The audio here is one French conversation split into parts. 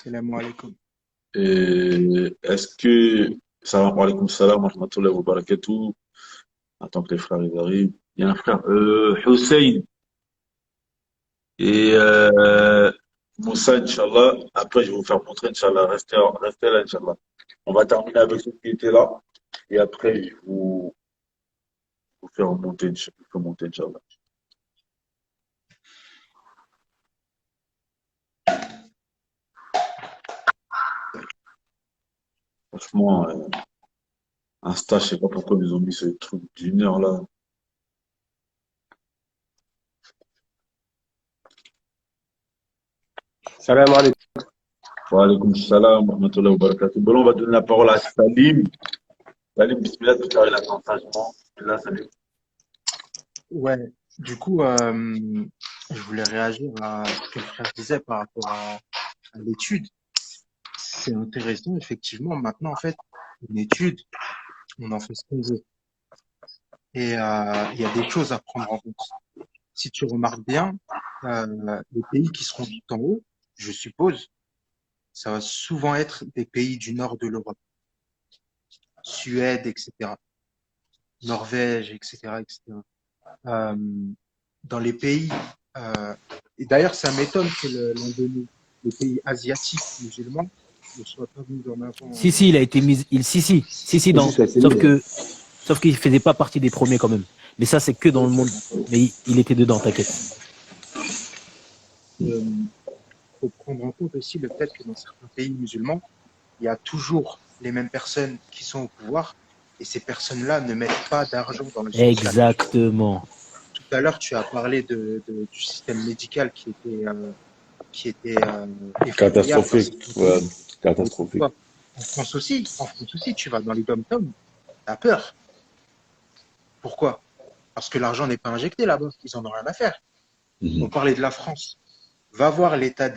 Salam alaikum. Et est-ce que, salam alaykoum salam wa rahmatullahi wa barakatuh, attends que les frères ils arrivent. Il y a un frère, Hussein et Moussa, Inch'Allah. Après, je vais vous faire montrer, Inch'Allah. Restez là, Inch'Allah. On va terminer avec ceux qui étaient là. Et après, je vais vous faire monter, Inch'Allah. Franchement, Insta, je sais pas pourquoi ils ont mis ce truc d'une heure là. Salam alaikum. Wa alaykoum salam wa rahmatullahi wa barakatuh. Bon, on va donner la parole à Salim. Salim, bismillah, tout à l'heure, il attend sagement. Bismillah, Salim. Ouais, du coup, je voulais réagir à ce que le frère disait par rapport à l'étude. C'est intéressant, effectivement. Maintenant, en fait, une étude, on en fait ce qu'on veut. Et il y a des choses à prendre en compte. Si tu remarques bien, les pays qui seront tout en haut, je suppose, ça va souvent être des pays du nord de l'Europe, Suède, etc., Norvège, etc., etc. Euh, dans les pays, et d'ailleurs, ça m'étonne que l'Indonésie, les pays asiatiques musulmans ne soient pas mis en avant. Si, si, il a été mis. Si, Oui, ça, c'est sauf mieux. sauf qu'il faisait pas partie des premiers quand même. Mais ça, c'est que dans le monde. Mais il était dedans, t'inquiète. Faut prendre en compte aussi le fait que dans certains pays musulmans, il y a toujours les mêmes personnes qui sont au pouvoir et ces personnes-là ne mettent pas d'argent dans le social. Exactement. Tout à l'heure, tu as parlé du système médical qui était effroyable. Catastrophique. Ouais, catastrophique. En France aussi, tu vas dans les dom-toms, t'as peur. Pourquoi? Parce que l'argent n'est pas injecté là-bas, ils en ont rien à faire. On parlait de la France. Va voir l'état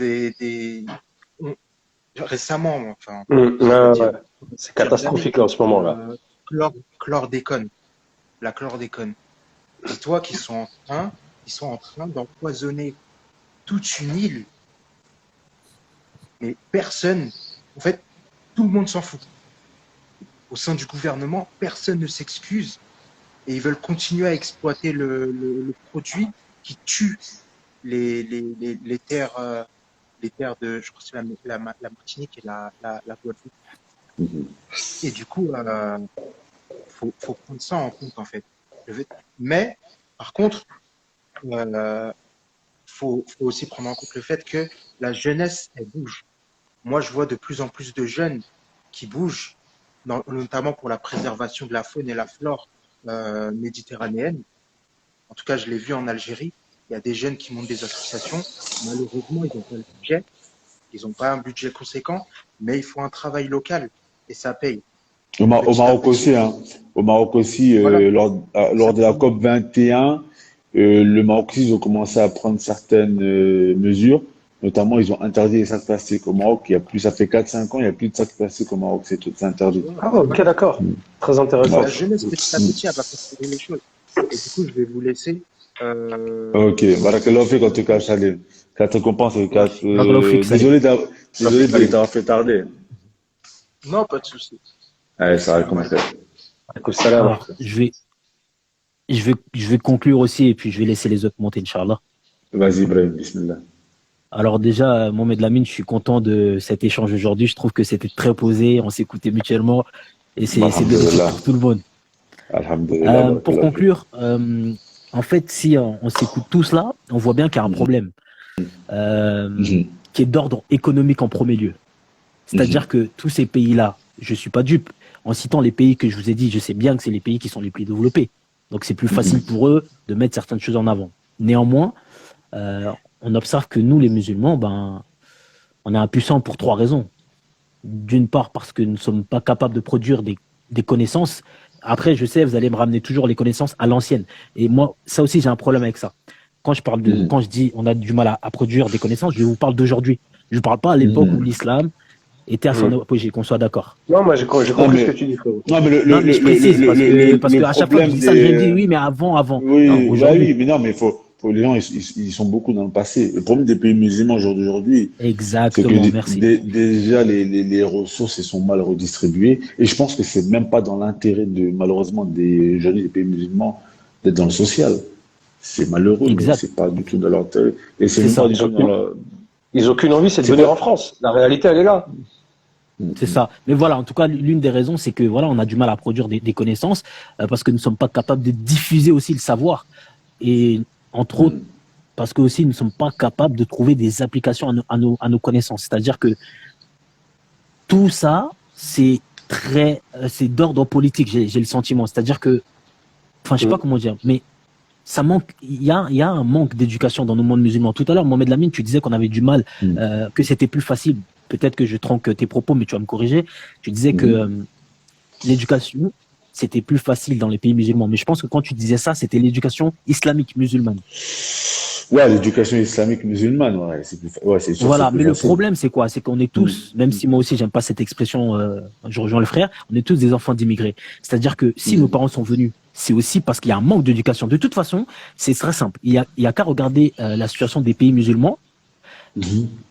récemment, enfin, Ouais. C'est catastrophique en ce moment-là. Chlordécone, la chlordécone. Dis-toi qu'ils sont en train d'empoisonner toute une île. Mais personne, en fait, tout le monde s'en fout. Au sein du gouvernement, personne ne s'excuse et ils veulent continuer à exploiter le produit qui tue les terres, de, je crois que c'est la Martinique et la Guadeloupe. Et du coup, faut prendre ça en compte en fait. Mais par contre, faut aussi prendre en compte le fait que la jeunesse elle bouge. Moi, je vois de plus en plus de jeunes qui bougent, notamment pour la préservation de la faune et la flore méditerranéenne. En tout cas, je l'ai vu en Algérie. Il y a des jeunes qui montent des associations. Malheureusement, ils n'ont pas le budget. Ils n'ont pas un budget conséquent, mais il faut un travail local et ça paye. Au Maroc aussi, hein. Au Maroc aussi, Voilà. lors de la COP 21, le Maroc aussi, ils ont commencé à prendre certaines mesures. Notamment, ils ont interdit les sacs plastiques. Au Maroc, ça fait 4-5 ans, il n'y a plus de sacs plastiques au Maroc. C'est interdit. Ah, ok, d'accord. Très intéressant. La jeunesse, petit à petit, elle va faire les choses. Et du coup, je vais vous laisser. Ok, barakallahu fik en tout cas, Salim. Ça te compense. Barakallahu fik, Salim. Désolé de t'avoir fait tarder. Non, pas de souci. Allez, ça va commencer. Alaikum salam. Alors, je vais conclure aussi et puis je vais laisser les autres monter, Inch'Allah. Vas-y, Ibrahim, bismillah. Alors déjà, Mohamed Lamine, je suis content de cet échange aujourd'hui. Je trouve que c'était très posé, on s'écoutait mutuellement et c'est bénéfique Alhamdulillah. pour tout le monde. Alhamdulillah, Pour barakallahu fik. conclure, en fait, si on s'écoute tous là, on voit bien qu'il y a un problème qui est d'ordre économique en premier lieu. C'est-à-dire que tous ces pays-là, je suis pas dupe. En citant les pays que je vous ai dit, je sais bien que c'est les pays qui sont les plus développés. Donc c'est plus facile pour eux de mettre certaines choses en avant. Néanmoins, on observe que nous, les musulmans, on est impuissants pour trois raisons. D'une part, parce que nous ne sommes pas capables de produire des connaissances. Après, je sais, vous allez me ramener toujours les connaissances à l'ancienne. Et moi, ça aussi, j'ai un problème avec ça. Quand je dis on a du mal à produire des connaissances, je vous parle d'aujourd'hui. Je ne parle pas à l'époque où l'islam était à son apogée, qu'on soit d'accord. Non, moi, j'ai compris mais- ce que tu dis, frérot. Non, mais Non, mais je précise, parce que à chaque fois que je dis ça, je me dis oui, mais avant. Oui, Non, bah aujourd'hui. oui, mais non, mais les gens, ils sont beaucoup dans le passé. Le problème des pays musulmans d'aujourd'hui, c'est que Exactement, merci. déjà les ressources elles sont mal redistribuées. Et je pense que c'est même pas dans l'intérêt malheureusement aujourd'hui des pays musulmans d'être dans le social. C'est malheureux, mais Exact, c'est pas du tout dans leur intérêt. Et c'est c'est même pas ça. du tout dans leur... Ils ont qu'une envie, c'est de C'est venir pas... en France. La réalité, elle est là. C'est ça. Mais voilà, en tout cas, l'une des raisons, c'est que voilà, on a du mal à produire des connaissances parce que nous ne sommes pas capables de diffuser aussi le savoir. Et entre autres, parce que aussi nous ne sommes pas capables de trouver des applications à nos connaissances. C'est-à-dire que tout ça, c'est d'ordre politique, j'ai le sentiment. C'est-à-dire que, enfin, je sais pas comment dire, mais ça manque, il y a un manque d'éducation dans nos mondes musulmans. Tout à l'heure, Mohamed Lamine, tu disais qu'on avait du mal, que c'était plus facile. Peut-être que je tronque tes propos, mais tu vas me corriger. Tu disais que l'éducation, c'était plus facile dans les pays musulmans. Mais je pense que quand tu disais ça, c'était l'éducation islamique musulmane. Ouais, l'éducation islamique musulmane, ouais, c'est sûr, c'est Voilà, plus mais le facile. problème, c'est quoi? C'est qu'on est tous, même si moi aussi, j'aime pas cette expression, je rejoins le frère, on est tous des enfants d'immigrés. C'est-à-dire que si nos parents sont venus, c'est aussi parce qu'il y a un manque d'éducation. De toute façon, c'est très simple. Il y a qu'à regarder la situation des pays musulmans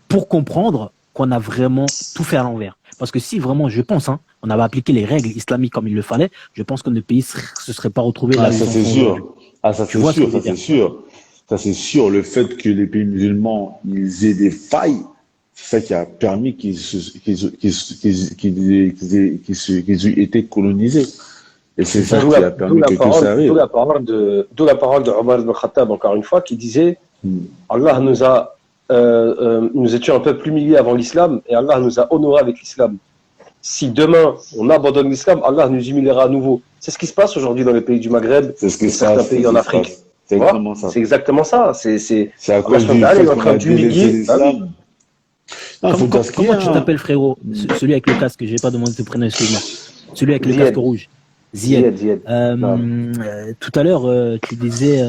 pour comprendre qu'on a vraiment tout fait à l'envers. Parce que si vraiment, je pense, hein, on avait appliqué les règles islamiques comme il le fallait, je pense que nos pays se seraient pas retrouvés là Ah, où ils ça en c'est sont sûr. aujourd'hui. Ah, ça Tu c'est vois ce que sûr, je veux ça c'est dire? sûr. Ça c'est sûr. Le fait que les pays musulmans, ils aient des failles, c'est ça qui a permis qu'ils aient été colonisés. Et c'est C'est ça ça. qui a permis que tout ça arrive. D'où la parole de Omar ibn Khattab, encore une fois, qui disait Mm. Allah nous étions un peuple humilié avant l'islam et Allah nous a honorés avec l'islam. Si demain on abandonne l'islam, Allah nous humiliera à nouveau. C'est ce qui se passe aujourd'hui dans les pays du Maghreb C'est ce qui et se certains passe. pays C'est ce en qui se Afrique. passe. C'est Tu vois? exactement ça. C'est exactement ça. C'est à Allah cause du subhanahu wa ta'ala fait est en qu'on train a délaissé d'humilier. Ah oui. l'islam. Non, faut dire ce qu'il y Comment a, tu hein. t'appelles, frérot? Celui avec le casque, je vais pas demander de te prénom, excuse-moi. Celui avec le Zied. casque rouge. Zied. Zied. Non. Tout à l'heure, tu disais,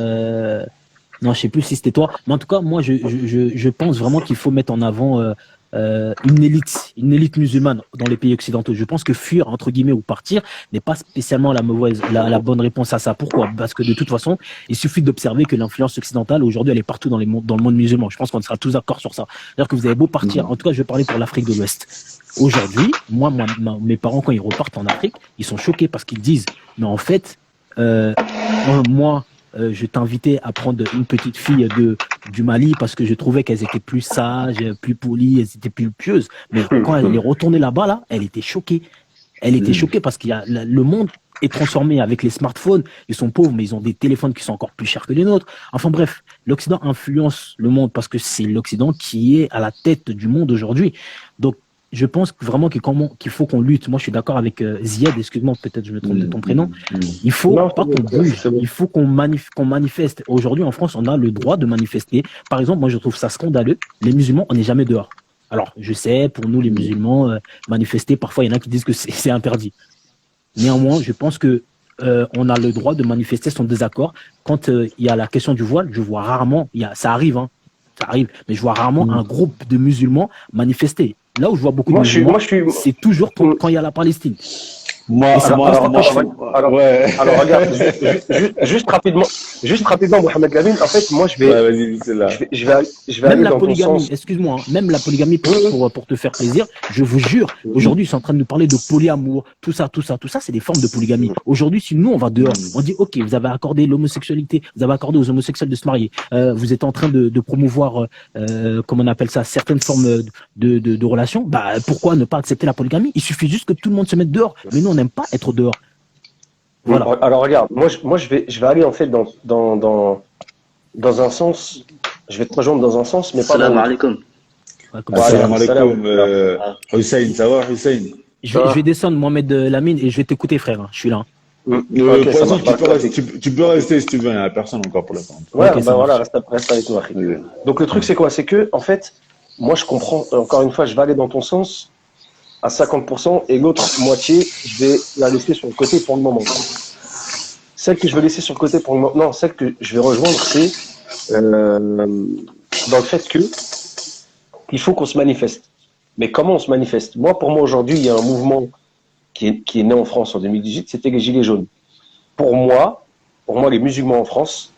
non, je sais plus si c'était toi, mais en tout cas, moi, je pense vraiment qu'il faut mettre en avant une élite musulmane dans les pays occidentaux. Je pense que fuir, entre guillemets, ou partir n'est pas spécialement la bonne réponse à ça. Pourquoi? Parce que de toute façon, il suffit d'observer que l'influence occidentale, aujourd'hui, elle est partout dans le monde musulman. Je pense qu'on sera tous d'accord sur ça. C'est-à-dire que vous avez beau partir, en tout cas, je vais parler pour l'Afrique de l'Ouest. Aujourd'hui, mes parents, quand ils repartent en Afrique, ils sont choqués parce qu'ils disent, mais en fait, moi, je t'invitais à prendre une petite fille du Mali parce que je trouvais qu'elles étaient plus sages, plus polies, elles étaient plus pieuses. Mais quand elle est retournée là-bas, là, elle était choquée. Elle était choquée parce qu'il y a le monde est transformé avec les smartphones. Ils sont pauvres, mais ils ont des téléphones qui sont encore plus chers que les nôtres. Enfin bref, l'Occident influence le monde parce que c'est l'Occident qui est à la tête du monde aujourd'hui. Donc, je pense vraiment qu'il faut qu'on lutte. Moi, je suis d'accord avec Ziad, excuse-moi, peut-être je me trompe de ton prénom. Il faut Non, pas qu'on bouge, il faut qu'on manifeste. Aujourd'hui, en France, on a le droit de manifester. Par exemple, moi, je trouve ça scandaleux. Les musulmans, on n'est jamais dehors. Alors, je sais, pour nous, les musulmans, manifester, parfois, il y en a qui disent que c'est interdit. Néanmoins, je pense que on a le droit de manifester son désaccord. Quand il y a la question du voile, je vois rarement, ça arrive, hein, ça arrive, mais je vois rarement un groupe de musulmans manifester. Là où je vois beaucoup de musulmans, c'est toujours quand il y a la Palestine. Ouais. Alors regarde, juste rapidement, Mohamed Lamine, en fait, moi je vais Même aller la dans ton polygamie, sens. excuse-moi, hein, même la polygamie pour te faire plaisir, je vous jure, aujourd'hui ils sont en train de nous parler de polyamour, tout ça, c'est des formes de polygamie. Aujourd'hui, si nous on va dehors, on dit ok, vous avez accordé l'homosexualité, vous avez accordé aux homosexuels de se marier, vous êtes en train de promouvoir, comment on appelle ça, certaines formes de relations, bah pourquoi ne pas accepter la polygamie? Il suffit juste que tout le monde se mette dehors, mais nous on n'aime pas être dehors. Voilà. Alors regarde, moi je vais aller en fait dans un sens, je vais te rejoindre dans un sens, mais pas dans Salam l'autre. alaikum. Assalamu alaikum. Hussein, ça va, Hussein? Je vais descendre Mohamed Lamine et je vais t'écouter frère, hein, je suis là. Ok, Pour ça l'instant, marche. tu peux rester si tu veux, il n'y a personne encore pour l'instant. Ouais, Ok, ça voilà, marche. reste avec nous, Akhi. Donc le truc c'est quoi? C'est que en fait, moi je comprends. Encore une fois, je vais aller dans ton sens à 50% et l'autre moitié, je vais la laisser sur le côté pour le moment. Celle que je vais laisser sur le côté pour le moment, non, celle que je vais rejoindre, c'est dans le fait que il faut qu'on se manifeste. Mais comment on se manifeste? Pour moi aujourd'hui, il y a un mouvement qui est né en France en 2018, c'était les Gilets jaunes. Pour moi, les musulmans en France,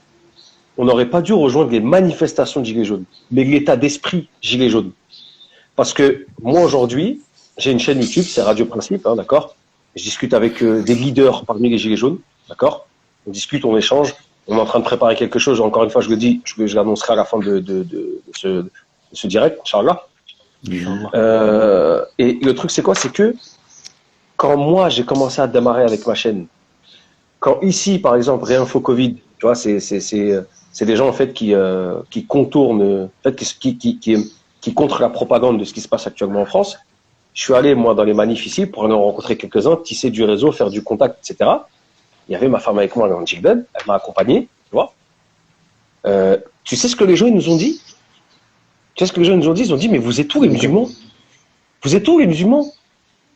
on n'aurait pas dû rejoindre les manifestations de Gilets jaunes, mais l'état d'esprit Gilets jaunes. Parce que moi, aujourd'hui, j'ai une chaîne YouTube, c'est Radio Principe, hein, d'accord. Je discute avec des leaders parmi les Gilets jaunes, d'accord. On discute, on échange. On est en train de préparer quelque chose. Encore une fois, je le dis, je l'annoncerai à la fin de ce direct, Inch'Allah. Et le truc, c'est quoi? C'est que quand moi, j'ai commencé à démarrer avec ma chaîne, quand ici, par exemple, Réinfo Covid, tu vois, c'est des gens, en fait, qui contournent, en fait, qui contre la propagande de ce qui se passe actuellement en France. Je suis allé, moi, dans les manifs ici pour en rencontrer quelques-uns, tisser du réseau, faire du contact, etc. Il y avait ma femme avec moi dans le Jilbab, elle m'a accompagné, tu vois. Tu sais ce que les gens ils nous ont dit? Tu sais ce que les gens nous ont dit? Ils ont dit, mais vous êtes où les musulmans? Vous êtes où les musulmans?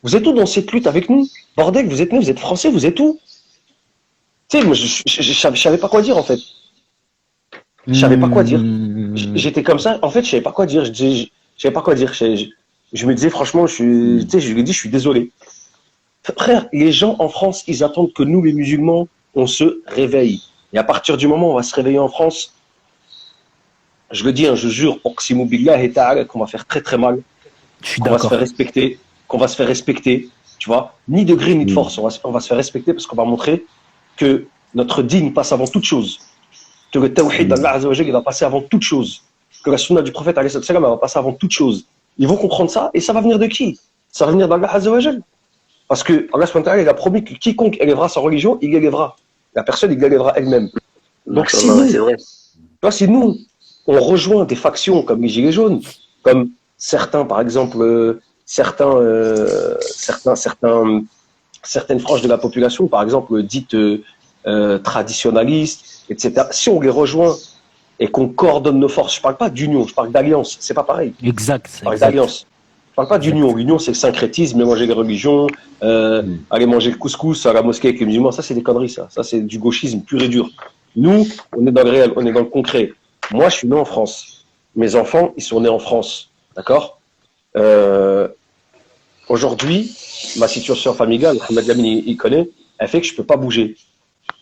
Vous êtes où dans cette lutte avec nous? Bordel, vous êtes nés, vous êtes français, vous êtes où? Tu sais, moi, je savais pas quoi dire, en fait. Je savais pas quoi dire. J'étais comme ça, en fait, je savais pas quoi dire. Je savais pas quoi dire. Je me disais, franchement, tu sais, je lui ai dit, je suis désolé. Frère, les gens en France, ils attendent que nous, les musulmans, on se réveille. Et à partir du moment où on va se réveiller en France, je le dis, hein, je jure, Oqsimu billah et ta'ala, qu'on va faire très très mal, qu'on va se faire respecter, tu vois, ni de gré ni de force, on va se faire respecter parce qu'on va montrer que notre dîn passe avant toute chose, que le tawhid d'Allah Azza wa Jalla, il va passer avant toute chose, que la sunna du prophète alayhi salam, elle va passer avant toute chose. Ils vont comprendre ça, et ça va venir de qui? Ça va venir d'Allah Azza wa Jalla. Parce que Allah subhanahu wa ta'ala, il a promis que quiconque élèvera sa religion, il élèvera. La personne, il l'élèvera elle-même. Donc si nous, on rejoint des factions comme les Gilets jaunes, comme certains, par exemple, certaines franges de la population, par exemple, dites traditionnalistes, etc. Si on les rejoint et qu'on coordonne nos forces, je ne parle pas d'union, je parle d'alliance, c'est pas pareil. Exact. Je parle d'alliance. Je parle pas d'union. L'union, c'est le syncrétisme, mélanger les religions, aller manger le couscous à la mosquée avec les musulmans. Ça, c'est des conneries, ça. Ça, c'est du gauchisme pur et dur. Nous, on est dans le réel, on est dans le concret. Moi, je suis né en France. Mes enfants, ils sont nés en France. D'accord? Aujourd'hui, ma situation familiale, Mohamed Lamine, il connaît, elle fait que je peux pas bouger.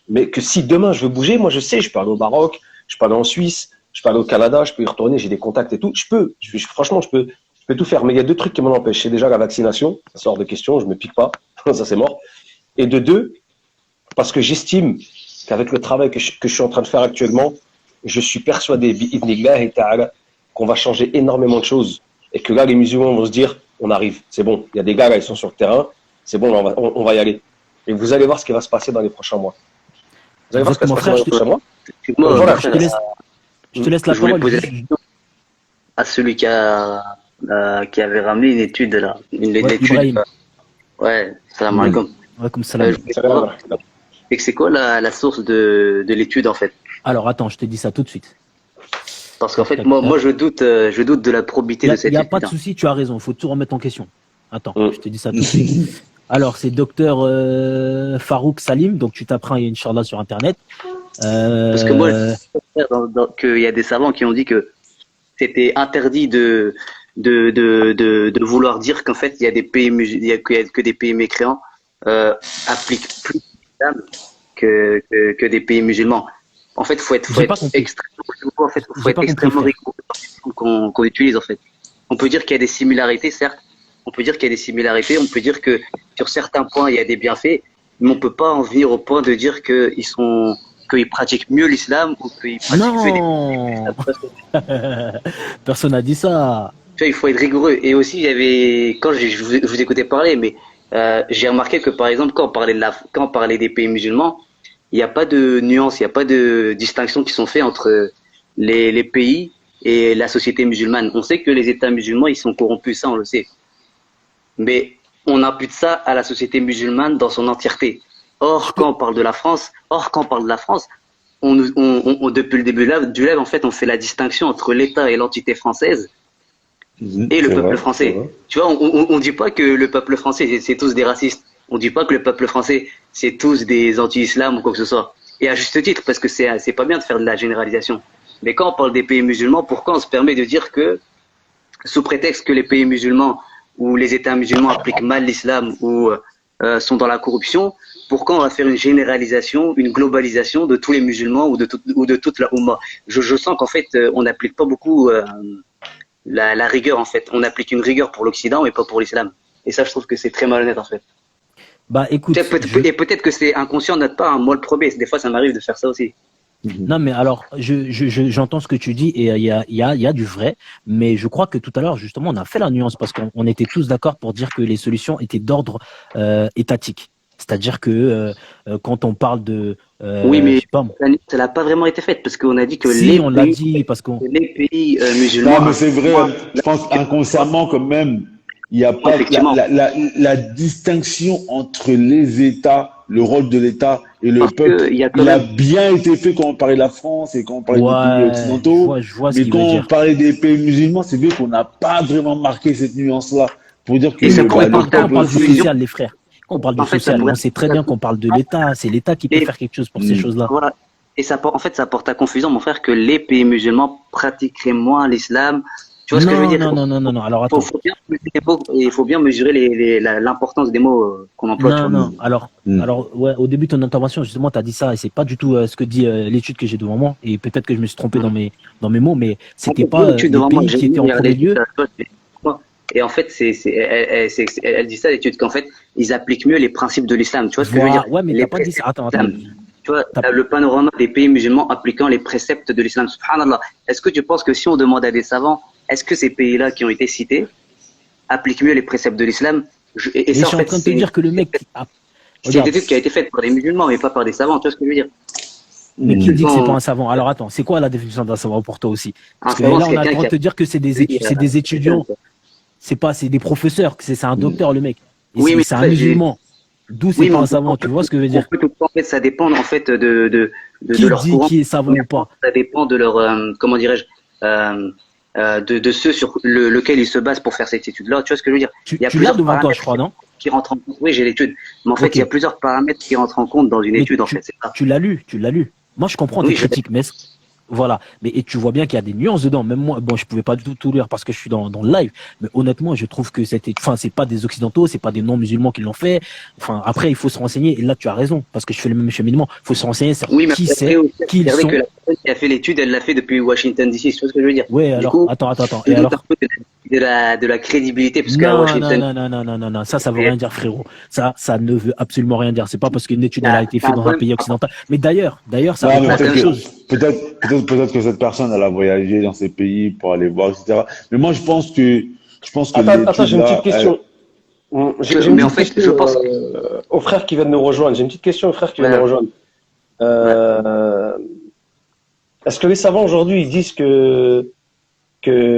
Mais que si demain je veux bouger, moi, je sais, je peux aller au Maroc, je peux aller en Suisse, je peux aller au Canada, je peux y retourner, j'ai des contacts et tout. Franchement, je peux tout faire. Mais il y a deux trucs qui m'en empêchent. C'est déjà la vaccination, ça sort de question, je me pique pas, ça c'est mort. Et de deux, parce que j'estime qu'avec le travail que je suis en train de faire actuellement, je suis persuadé, bi'idhnillah et ta'ala, qu'on va changer énormément de choses. Et que là, les musulmans vont se dire, on arrive, c'est bon. Il y a des gars là, ils sont sur le terrain, c'est bon, on va y aller. Et vous allez voir ce qui va se passer dans les prochains mois. Vous allez voir ce qui va se passer dans les prochains mois. Voilà, je te laisse la parole. À celui qui avait ramené une étude là. Une étude. Ouais, salam alaikum. Alaikum salam. Et c'est quoi la source de l'étude en fait? Alors attends, je te dis ça tout de suite. Parce qu'en fait, moi je doute de la probité de cette étude. Il n'y a pas de souci, tu as raison, il faut tout remettre en question. Attends, je te dis ça tout de suite. Alors, c'est docteur Farouk Salim, donc tu t'apprends Inch'Allah sur Internet. Parce que moi, qu'il y a des savants qui ont dit que c'était interdit de vouloir dire qu'en fait, il y a des pays que des pays mécréants appliquent plus l'islam que des pays musulmans. En fait, faut être extrêmement rigoureux qu'on utilise en fait. On peut dire qu'il y a des similarités, certes. On peut dire qu'il y a des similarités. On peut dire que sur certains points, il y a des bienfaits, mais on peut pas en venir au point de dire qu'ils pratiquent mieux l'islam ou qu'ils pratiquent mieux l'islam. Personne n'a dit ça. Tu vois, il faut être rigoureux. Et aussi, il y avait, quand je vous écoutais parler, mais j'ai remarqué que par exemple, quand on parlait des pays musulmans, il n'y a pas de nuance, il n'y a pas de distinction qui sont faites entre les pays et la société musulmane. On sait que les États musulmans, ils sont corrompus, ça on le sait. Mais on impute ça à la société musulmane dans son entièreté. Or, quand on parle de la France, depuis le début du live, en fait, on fait la distinction entre l'État et l'entité française et le peuple français. Tu vois, on dit pas que le peuple français, c'est tous des racistes. On dit pas que le peuple français, c'est tous des anti-islam ou quoi que ce soit. Et à juste titre, parce que c'est pas bien de faire de la généralisation. Mais quand on parle des pays musulmans, pourquoi on se permet de dire que, sous prétexte que les pays musulmans ou les États musulmans appliquent mal l'islam ou sont dans la corruption, pourquoi on va faire une généralisation, une globalisation de tous les musulmans ou de toute la Oumma? Je sens qu'en fait, on n'applique pas beaucoup la rigueur, en fait. On applique une rigueur pour l'Occident, mais pas pour l'islam. Et ça, je trouve que c'est très malhonnête, en fait. Bah écoute, Et peut-être que c'est inconscient de notre part, hein. Moi, le premier, des fois, ça m'arrive de faire ça aussi. non mais alors j'entends ce que tu dis et il y a du vrai, mais je crois que tout à l'heure justement on a fait la nuance parce qu'on était tous d'accord pour dire que les solutions étaient d'ordre étatique. C'est-à-dire que quand on parle de Oui, je mais sais pas moi, ça n'a pas vraiment été fait parce qu'on a dit que si on l'a dit parce qu'on les pays Non, musulmans, mais c'est vrai, je pense inconsciemment quand même, il n'y a pas effectivement, la distinction entre les États, le rôle de l'État et le parce peuple. qu'il y a quand Il a même, bien été fait quand on parlait de la France et quand on parlait des pays ouais, occidentaux, je vois ce mais qu'il quand veut on dire. parlait des pays musulmans, c'est vrai qu'on n'a pas vraiment marqué cette nuance-là pour dire que et ça Mais pourrait le porter quand à on peuple parle du aussi. confusion. social, les frères, quand on parle du En fait, ça social, pourrait on sait très bien qu'on parle de l'État, c'est l'État qui peut et faire quelque chose pour ces choses-là. voilà. Et ça, en fait, ça porte à confusion, mon frère, que les pays musulmans pratiqueraient moins l'islam. Tu vois ce que je veux Non, dire? non, non, non, non, non. Alors attends. Faut bien mesurer les mots, et il faut bien mesurer l'importance des mots qu'on emploie, tu Non, vois. non. Alors ouais, au début de ton intervention, justement, tu as dit ça, et c'est pas du tout ce que dit l'étude que j'ai devant moi, et peut-être que je me suis trompé dans mes mots, mais En c'était fait, j'ai pas l'étude les devant moi, pays j'ai qui étaient en regardé premier l'étude, lieu. et en fait, elle dit ça, l'étude, qu'en fait, ils appliquent mieux les principes de l'islam. Tu vois ce que je veux dire? Ouais, mais Les t'as pas dit ça. préceptes Attends, de attends. l'islam. Tu vois, T'as- le panorama des pays musulmans appliquant les préceptes de l'islam. Subhanallah. Est-ce que tu penses que si on demande à des savants, est-ce que ces pays-là qui ont été cités appliquent mieux les préceptes de l'islam? Et Mais je ça, en suis en fait, train de te dire que le mec, c'est une regarde, étude qui a été faite par des musulmans, mais pas par des savants. Tu vois ce que je veux dire? mais qui dit que c'est pas Bon, un savant? Alors attends, c'est quoi la définition d'un savant pour toi aussi? un Parce que savant, là, c'est on a le quelqu'un droit qui de a te dire que c'est des étudiants, c'est des professeurs, que c'est un docteur, le mec. Et Oui, mais c'est en un fait, musulman. D'où c'est oui, mais pas un savant, tu vois ce que je veux dire? en fait, ça dépend en fait de Qui leur dit courant. qui est savant ou pas? Ça dépend de leur, comment dirais-je, de ceux sur lequel ils se basent pour faire cette étude-là. Tu vois ce que je veux dire? Il y a Tu l'as plusieurs devant toi, je paramètres crois, non? qui rentrent en compte. Oui, j'ai l'étude. Mais en fait, Ok. il y a plusieurs paramètres qui rentrent en compte dans une Mais étude, en fait. C'est ça. tu l'as lu, tu l'as lu. Moi, je comprends tes Oui, critiques, mais voilà. Mais et tu vois bien qu'il y a des nuances dedans. Même moi, bon, je pouvais pas du tout lire parce que je suis dans le live. Mais honnêtement, je trouve que c'est pas des occidentaux, c'est pas des non-musulmans qui l'ont fait. Enfin, après, il faut se renseigner. Et là, tu as raison parce que je fais le même cheminement. Il faut se renseigner sur Oui, mais qui après c'est, aussi, qui ils c'est vrai que sont. la personne qui a fait l'étude, elle l'a fait depuis Washington DC. Tu vois ce que je veux dire? Ouais, Du alors, coup, attends. tu Et doutes un alors? peu de la crédibilité, parce qu'à Non, non, Washington, non, non, non, non, non, non. Ça veut rien dire, frérot. Ça ne veut absolument rien dire. C'est pas parce qu'une étude, elle a été t'as un faite dans un problème. pays occidental. Mais d'ailleurs, ça Non, répond mais à quelque chose. peut-être que cette personne, elle a voyagé dans ces pays pour aller voir, etc. Mais moi, je pense que Attends, j'ai l'étude une petite là, question. J'ai une Mais en petite fait, question je pense. aux frères qui viennent nous rejoindre. J'ai une petite question aux frères qui viennent nous Ouais, rejoindre. ouais. Euh, Est-ce que les savants aujourd'hui ils disent que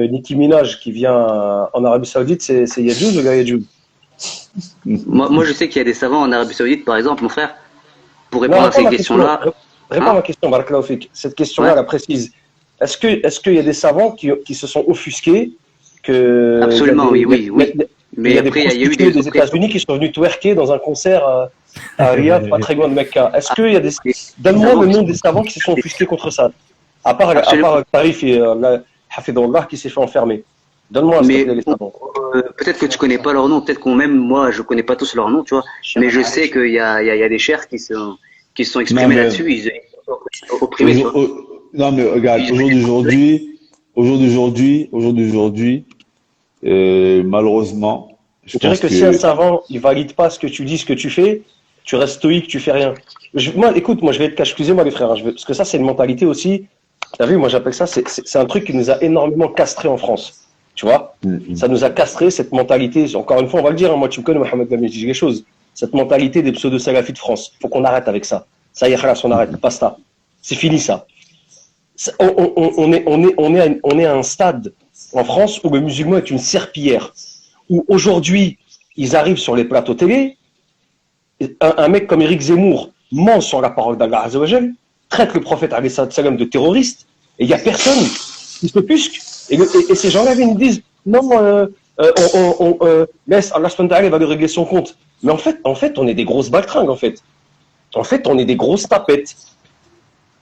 Nicki Minaj qui vient en Arabie Saoudite c'est Yadjouz ou Yadjouz? Moi, je sais qu'il y a des savants en Arabie Saoudite, par exemple, mon frère, pour Non, répondre à réponds à ces ma question. questions-là. Réponds à Hein? ma question, Barakallahu fik. Cette question-là, Ouais, elle est précise. Est-ce qu'il y a des savants qui se sont offusqués que absolument, oui, oui, oui. il y Mais a des après, il y a eu prostituées des des États-Unis qui sont venues twerker dans un concert à Riyad, pas très loin de Mecca? Est-ce qu'il y a des... Donne-moi savants le qui nom sont des savants qui se sont offusqués contre ça. À absolument. part Tarif et Hafidullah qui s'est fait enfermer. Donne-moi, s'il te Mais plaît, les savants. peut-être que tu connais pas leur nom, peut-être qu'on même moi, je connais pas tous leurs noms, tu vois. Mais je sais qu'il y a des chers qui se sont non, exprimés mais là-dessus. Ils sont opprimés, tu vois. non, mais regarde, au jour d'aujourd'hui, malheureusement, je Je dirais pense que si un que, savant, il valide pas ce que tu dis, ce que tu fais, tu restes stoïque, tu fais rien. Moi, je vais être cash, excusez-moi les frères, hein, parce que ça, c'est une mentalité aussi. T'as vu, moi, j'appelle ça, c'est un truc qui nous a énormément castré en France. Tu vois? Ça nous a castré, cette mentalité. Encore une fois, on va le dire, hein, moi, tu me connais, Mohamed Lamine, je dis les choses. Cette mentalité des pseudo-salafis de France. Faut qu'on arrête avec ça. Ça y est, khalas, on arrête, basta. C'est fini, ça. On est à un stade en France où le musulman est une serpillière. Où aujourd'hui, ils arrivent sur les plateaux télé, un mec comme Éric Zemmour ment sur la parole d'Allah Azzawajal, traite le prophète alayhi salam de terroriste, et il n'y a personne qui se pusque. Et ces gens-là viennent disent non, laisse Allah subhanahu wa ta'ala va lui régler son compte. Mais en fait, on est des grosses baltringues, en fait. En fait, on est des grosses tapettes.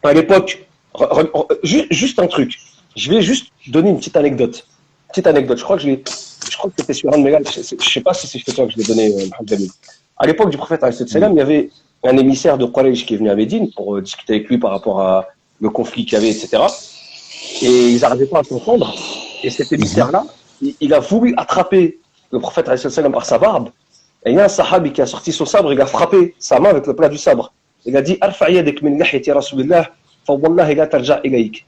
À l'époque, juste un truc. Je vais juste donner une petite anecdote. Je crois que c'était sur un de mes lives. Je sais pas si c'est toi que je l'ai donné, Mohamed Lamine. À l'époque du prophète, alayhi salam, il y avait un émissaire de Quraysh qui est venu à Médine pour discuter avec lui par rapport à le conflit qu'il y avait, etc. Et ils n'arrivaient pas à s'entendre. Et cet émissaire-là, il a voulu attraper le prophète alayhi salam par sa barbe. Et il y a un sahabi qui a sorti son sabre, il a frappé sa main avec le plat du sabre. Il a dit Arfa yadak min lihyati rasulillah, fa wallahi la tarja ilayk.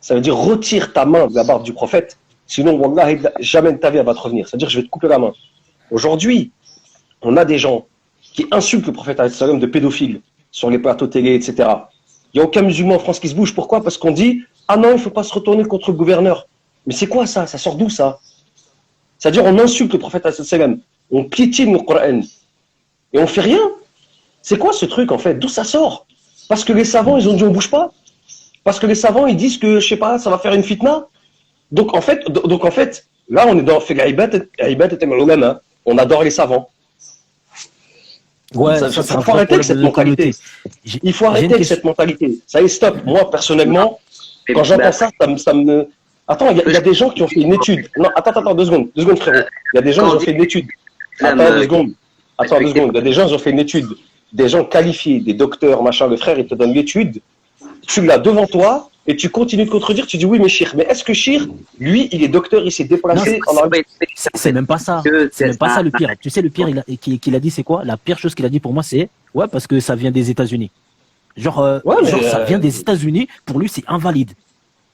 Ça veut dire retire ta main de la barbe du prophète, sinon wallahi jamais de ta vie elle va te revenir. C'est-à-dire je vais te couper la main. Aujourd'hui, on a des gens qui insultent le prophète alayhi salam de pédophiles sur les plateaux télé, etc. Il n'y a aucun musulman en France qui se bouge. Pourquoi? Parce qu'on dit ah non, il ne faut pas se retourner contre le gouverneur. Mais c'est quoi ça? Ça sort d'où ça? C'est-à-dire on insulte le prophète alayhi salam, on piétine le Coran et on fait rien. C'est quoi ce truc en fait? D'où ça sort? Parce que les savants ils ont dit on bouge pas? Parce que les savants ils disent que je sais pas, ça va faire une fitna? Donc en fait, là on est dans on adore les savants. Ouais, Il ça, c'est un faut vrai arrêter avec problème cette de notre mentalité. communauté. J'ai Il faut j'ai une arrêter avec question. cette mentalité. Ça y est, stop. Moi, personnellement, Et quand bah, j'entends ça, ça me... Attends, il y a des gens qui ont fait une étude. Non, attends, 2 secondes, frérot. Il y a des gens quand qui on ont dit fait une étude. l'islam, Attends 2 secondes. Attends 2 respecté secondes. Il y a des gens qui ont fait une étude. Des gens qualifiés, des docteurs, machin, le frère, ils te donnent l'étude. Tu l'as devant toi et tu continues de contredire. Tu dis oui, mais Chir. Mais est-ce que Chir, lui, il est docteur, il s'est Non, déplacé en Arabie? c'est même pas ça. C'est même pas ça le pire. Tu sais, le pire qu'il a dit, c'est quoi? La pire chose qu'il a dit pour moi, c'est ouais, parce que ça vient des États-Unis. Genre, Ouais, mais ça vient des États-Unis. Pour lui, c'est invalide.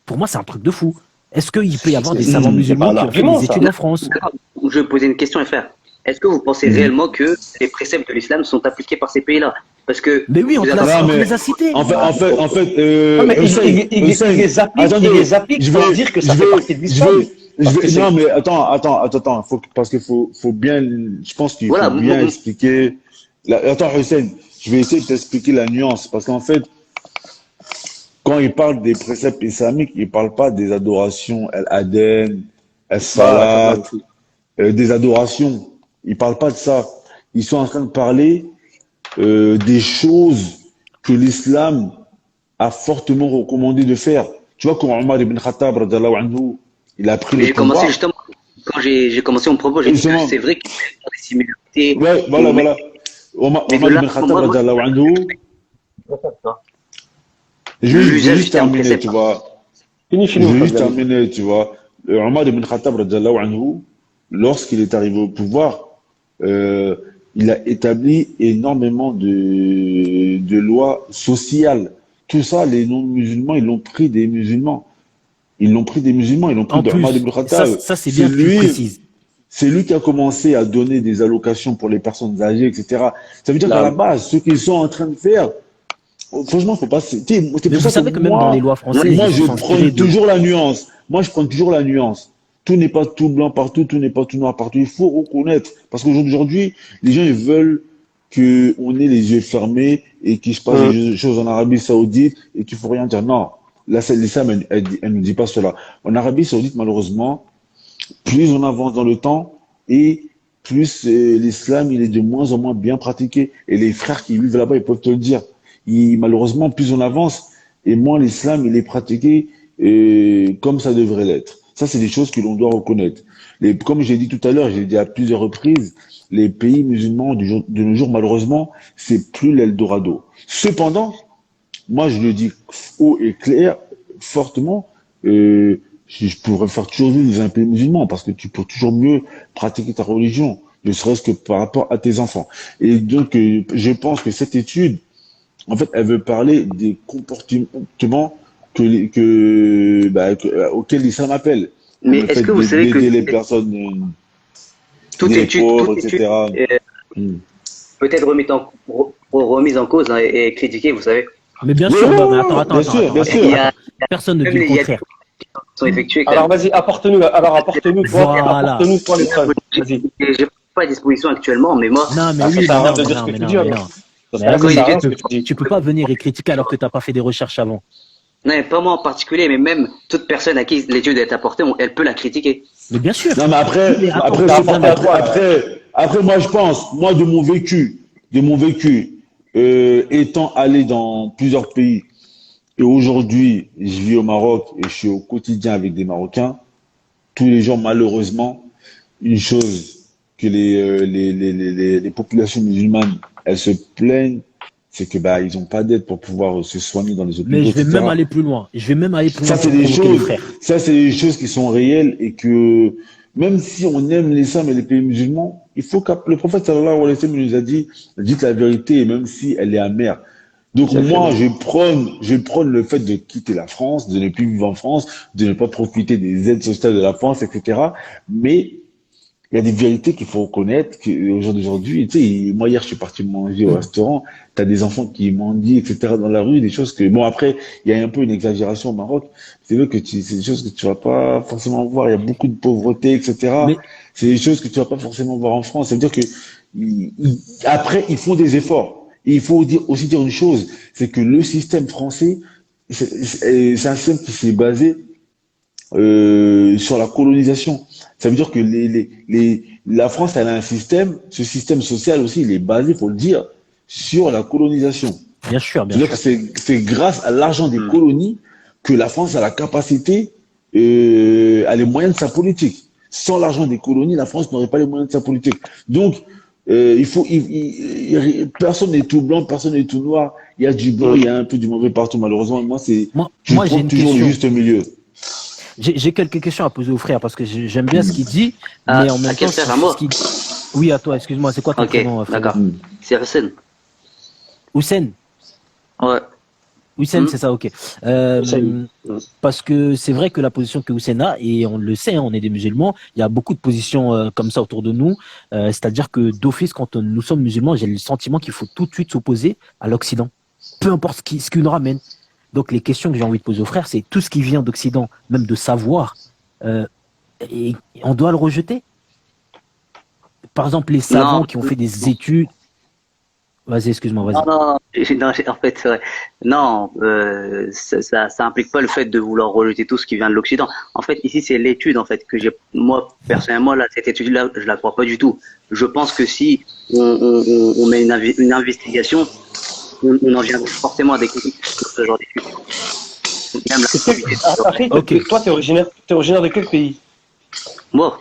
Pour moi, c'est un truc de fou. Est-ce qu'il peut y avoir des savants c'est pas musulmans un qui ont fait argument, des ça. études en France? D'accord. Je vais poser une question, frère. Est-ce que vous pensez réellement que les préceptes de l'islam sont appliqués par ces pays-là? Parce que Mais oui, on vous te avez- Non, on te mais- les a cités. En fait, Non, mais Hussein, il les applique, attendez, il les applique je pour vais- dire que ça je fait vais- partie de je l'islam. vais- Parce que c'est- non, mais attends, parce qu'il faut bien, je pense qu'il Voilà, faut bien vous- expliquer. Attends, Hussein, je vais essayer de t'expliquer la nuance, parce qu'en fait, quand il parle des préceptes islamiques, il parle pas des adorations, Al-Aden, Al-Salat, des adorations. Il parle pas de ça. Ils sont en train de parler des choses que l'islam a fortement recommandé de faire. Tu vois, quand Omar ibn Khattab, radiallahu anhu, il a pris mais le j'ai commencé pouvoir. justement, quand j'ai commencé mon propos, j'ai dit que Justement. c'est vrai qu'il y a des similarités. Ouais, voilà, Mais- voilà. Omar mais de ibn là, Khattab, moi, radiallahu anhu, je vais L'usage juste était un terminer, précepte. tu vois. Fini, Je vais juste Fabien. terminer, tu vois. Omar ibn Khattab, radiallahu anhu, lorsqu'il est arrivé au pouvoir, il a établi énormément de lois sociales. Tout ça, les non-musulmans, ils l'ont pris des musulmans. Ils l'ont pris des musulmans, ils l'ont pris En d'Omar ibn plus, Khattab. ça c'est bien que tu le lui, précises. c'est lui qui a commencé à donner des allocations pour les personnes âgées, etc. Ça veut dire Là. qu'à la base, ce qu'ils sont en train de faire, franchement, faut pas. C'est Mais pour vous ça savez que même moi, dans les lois françaises, moi, ils je se sont prends inspirés de... toujours la nuance. Moi, je prends toujours la nuance. Tout n'est pas tout blanc partout, tout n'est pas tout noir partout. Il faut reconnaître. Parce qu'aujourd'hui, les gens, ils veulent qu'on ait les yeux fermés et qu'il se passe des choses en Arabie Saoudite et qu'il faut rien dire. Non. Là, l'islam, elle ne dit pas cela. En Arabie Saoudite, malheureusement, plus on avance dans le temps et plus l'islam, il est de moins en moins bien pratiqué. Et les frères qui vivent là-bas, ils peuvent te le dire. Malheureusement, plus on avance et moins l'islam, il est pratiqué comme ça devrait l'être. Ça, c'est des choses que l'on doit reconnaître. Comme j'ai dit tout à l'heure, j'ai dit à plusieurs reprises, les pays musulmans de nos jours, malheureusement, c'est plus l'Eldorado. Cependant, moi, je le dis haut et clair, fortement, je pourrais faire toujours vivre dans un pays musulman parce que tu peux toujours mieux pratiquer ta religion, ne serait-ce que par rapport à tes enfants. Et donc, je pense que cette étude, en fait, elle veut parler des comportements auxquels l'islam appelle. Mais Le est-ce fait que vous savez que d'aider les personnes, toute les étude, pauvres, toute etc. étude Hmm. peut être remise en cause hein, et critiquée, vous savez. Mais bien Oui, sûr, oui, mais oui, attends, bien sûr, bien sûr. Il y a, personne ne dit même le il y a des contraire. qui sont effectuées quand Alors même. vas-y, apporte-nous Voilà. toi les preuves. Vas-y. J'ai pas à disposition actuellement, mais moi, Non, mais Ah, oui, ça sert à rien mais de non, dire mais ce que non, tu dis, mais alors. non. Parce Mais que là, attends, ça sert à rien tu ce que tu dis. tu peux pas venir et critiquer alors que t'as pas fait des recherches avant. non, mais pas moi en particulier, mais même toute personne à qui l'étude est apportée, elle peut la critiquer. Mais bien sûr. Non, mais après, Mais attends, après, t'as c'est- apporté à quoi, après, moi, je pense, moi, de mon vécu, étant allé dans plusieurs pays, et aujourd'hui, je vis au Maroc et je suis au quotidien avec des Marocains, tous les jours, malheureusement, une chose que les populations musulmanes, elles se plaignent, c'est que bah ils ont pas d'aide pour pouvoir se soigner dans les hôpitaux, Mais je vais même etc. aller plus loin. Je vais même aller plus Ça, loin c'est pour des provoquer les choses, frères. ça, c'est des choses qui sont réelles et que même si on aime l'islam et les pays musulmans, il faut que le prophète sallallahu alayhi wa sallam nous a dit, dites la vérité, même si elle est amère. Donc moi, Exactement. je prône le fait de quitter la France, de ne plus vivre en France, de ne pas profiter des aides sociales de la France, etc. Mais il y a des vérités qu'il faut reconnaître au jour d'aujourd'hui. Tu sais, moi hier, je suis parti manger au restaurant. T'as des enfants qui mendient, etc. dans la rue, des choses que bon après, il y a un peu une exagération au Maroc. C'est vrai que c'est des choses que tu vas pas forcément voir. Il y a beaucoup de pauvreté, etc. Mais C'est des choses que tu vas pas forcément voir en France. Ça veut dire que après, ils font des efforts. Et il faut aussi dire une chose, c'est que le système français, c'est un système qui s'est basé sur la colonisation. Ça veut dire que la France, elle a un système, ce système social aussi, il est basé, faut le dire, sur la colonisation. bien sûr, bien C'est-à-dire sûr. que c'est grâce à l'argent des colonies que la France a la capacité, a les moyens de sa politique. Sans l'argent des colonies, la France n'aurait pas les moyens de sa politique. Donc, personne n'est tout blanc, personne n'est tout noir. Il y a du bon, il y a un peu du mauvais partout, malheureusement. Moi, je Moi j'ai prends une toujours le question. juste milieu. J'ai quelques questions à poser au frère parce que j'aime bien ce qu'il dit, mais en À même quel temps, frère? À moi? ce qu'il dit. Oui, à toi, excuse-moi, c'est quoi ton Ok, prénom, frérot? d'accord. C'est Hassan. Houssen? Ouais. Houssen, Hmm. c'est ça, ok. Hussein. Parce que c'est vrai que la position que Houssen a, et on le sait, hein, on est des musulmans, il y a beaucoup de positions comme ça autour de nous. C'est-à-dire que d'office, quand nous sommes musulmans, j'ai le sentiment qu'il faut tout de suite s'opposer à l'Occident, peu importe ce qu'il nous ramène. Donc les questions que j'ai envie de poser aux frères, c'est tout ce qui vient d'Occident, même de savoir, euh, et on doit le rejeter. Par exemple, les Non, savants qui ont fait des études. Vas-y, excuse-moi, non, vas-y. non, non, en fait, c'est vrai. Non, ça implique pas le fait de vouloir rejeter tout ce qui vient de l'Occident. En fait, ici, c'est l'étude, en fait, que j'ai, moi, personnellement, là, cette étude-là, je la crois pas du tout. Je pense que si on met une investigation, on en vient forcément à des critiques sur ce genre d'études. Même la probabilité de- Après, Ok. toi, t'es originaire de quel pays? Moi,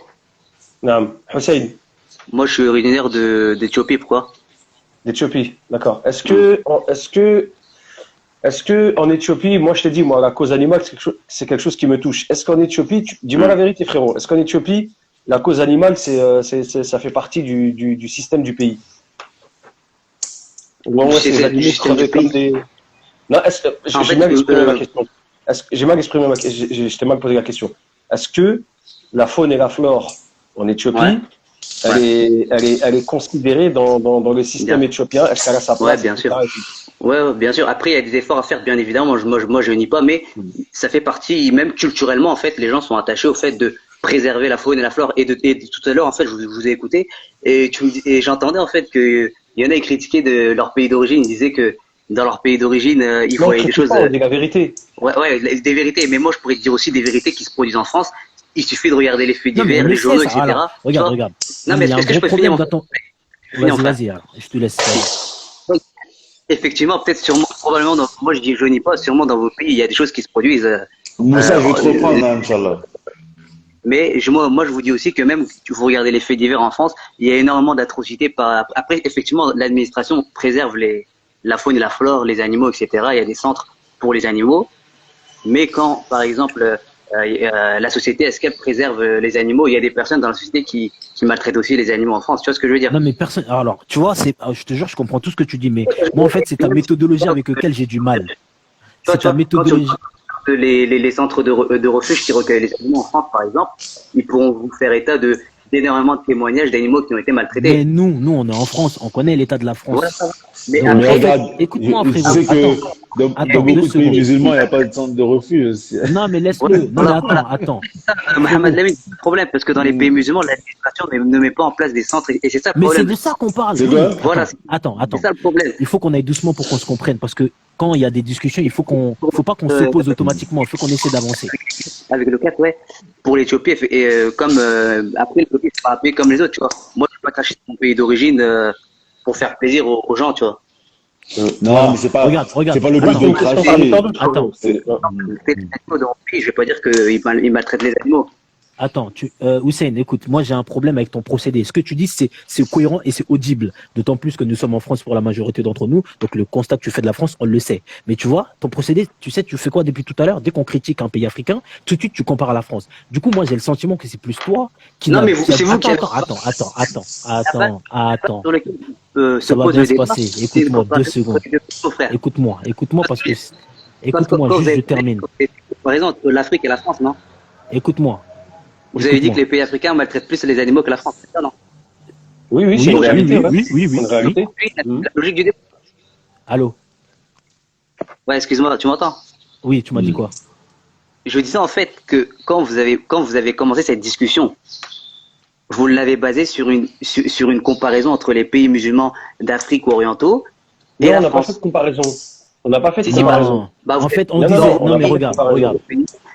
Naam. Hussein, moi, je suis originaire d'Éthiopie, pourquoi? d'Éthiopie. D'accord. Hmm. Est-ce que en Éthiopie, moi je t'ai dit, moi, la cause animale, c'est quelque chose qui me touche. Est-ce qu'en Éthiopie, dis-moi Hmm. la vérité, frérot, est-ce qu'en Éthiopie, la cause animale, ça fait partie du système du pays? Ou Du ouais, c'est les système, du animaux système du crevaient comme pays. des. Non, En j'ai fait, mal exprimé ma question. J'ai mal exprimé ma question. Je t'ai mal posé la question. Est-ce que la faune et la flore en Éthiopie, ouais, ouais, elle est considérée dans le système bien. éthiopien? Est-ce qu'elle a sa Ouais, place, bien sûr. etc. Ouais, ouais, bien sûr. Après, il y a des efforts à faire, bien évidemment. Moi, je nie pas, mais ça fait partie, même culturellement, en fait, les gens sont attachés au fait de préserver la faune et la flore. Et tout à l'heure, en fait, je vous ai écouté et j'entendais en fait que il y en a qui critiquaient de leur pays d'origine. Ils disaient que dans leur pays d'origine, ils Non, on voyaient des critique choses, pas, on dit la vérité. ouais, ouais, des vérités. Mais moi, je pourrais te dire aussi des vérités qui se produisent en France. Il suffit de regarder les faits Non, mais on divers, le les sait, journaux, ça. Alors, etc. Tu regarde, vois? regarde. Non, Non, mais mais il y a un est-ce que je gros peux finir problème mon dans ton. finir, mon Vas-y, frère? vas-y, alors, je te laisse. Vas-y. Effectivement, peut-être sûrement, probablement, moi je nie pas, sûrement dans vos pays, il y a des choses qui se produisent. Moussa, je vais te Euh, reprendre, hein, Inch'Allah. mais moi, je vous dis aussi que même si vous regardez les faits divers en France, il y a énormément d'atrocités. Après, effectivement, l'administration préserve la faune et la flore, les animaux, etc. Il y a des centres pour les animaux. Mais quand, par exemple, la société, est-ce qu'elle préserve les animaux? Il y a des personnes dans la société qui maltraitent aussi les animaux en France. Tu vois ce que je veux dire? Non, mais personne. Alors, tu vois, je te jure, je comprends tout ce que tu dis, mais moi, en fait, c'est ta méthodologie avec laquelle j'ai du mal. Toi, C'est tu ta vois, quand tu méthodologie. regardes les centres de refuge qui recueillent les animaux en France, par exemple, ils pourront vous faire état d'énormément de témoignages d'animaux qui ont été Mais maltraités. nous, on est en France, on connaît l'état de la Voilà. France. Mais Donc, Mais en après, fait, regarde, écoute-moi, tu frérot. sais que dans Attends, beaucoup deux de pays secondes. musulmans, il n'y a pas de centre de refuge. Non, mais ouais, laisse-le. Non, mais voilà, voilà. attends. Mohamed Frérot. Lamine, c'est le problème, parce que dans les pays musulmans, l'administration ne met pas en place des centres, et c'est ça le Mais c'est problème. de ça qu'on parle. C'est Oui, quoi? Voilà, attends. c'est ça le problème. Il faut qu'on aille doucement pour qu'on se comprenne, parce que quand il y a des discussions, faut pas qu'on Euh, s'oppose automatiquement. Il faut qu'on essaie d'avancer. avec le cas, ouais, pour l'Éthiopie, comme après l'Éthiopie, c'est pas un pays comme les autres, tu vois. Moi, je suis pas attaché de mon pays d'origine pour faire plaisir aux gens, tu vois. Non, Voilà. mais c'est Regarde. pas le but Moi, c'est de une question parmi cracher. tant d'autres, Attends. frérot. Les animaux dans mon pays, je vais pas dire qu'ils maltraitent les animaux. Attends, Hussein, écoute, moi j'ai un problème avec ton procédé. Ce que tu dis, c'est cohérent et c'est audible. D'autant plus que nous sommes en France pour la majorité d'entre nous. Donc le constat que tu fais de la France, on le sait. Mais tu vois, ton procédé, tu sais, tu fais quoi depuis tout à l'heure? Dès qu'on critique un pays africain, tout de suite tu compares à la France. Du coup, moi j'ai le sentiment que c'est plus toi qui Non, n'a. mais c'est vous qui avez Attends. sur lequel se Ça va pose bien le se débat. passer. C'est une Écoute-moi deux comparaison secondes. entre les deux frères. Écoute-moi parce que, Parce que écoute-moi, quand vous juste avez je termine. fait une comparaison entre l'Afrique et la France, non? Écoute-moi, Vous avez dit que écoute-moi. les pays africains maltraitent plus les animaux que la France, c'est ça, non? Oui, oui, c'est Oui, une oui, réalité. oui, Ouais. oui, oui, C'est une oui. réalité. Oui, Mhm. la logique du débat. Allô? Ouais, excuse-moi, tu m'entends? Oui, tu m'as dit quoi? Je disais en fait que quand vous avez commencé cette discussion, vous l'avez basée sur une comparaison entre les pays musulmans d'Afrique ou orientaux et Non, on la n'a pas fait France. de comparaison. On n'a pas fait de Si, si, comparaison. Non. bah, vous En fait, on Non, non, disait, non, on non n'a mais pas fait de regarde, comparaison.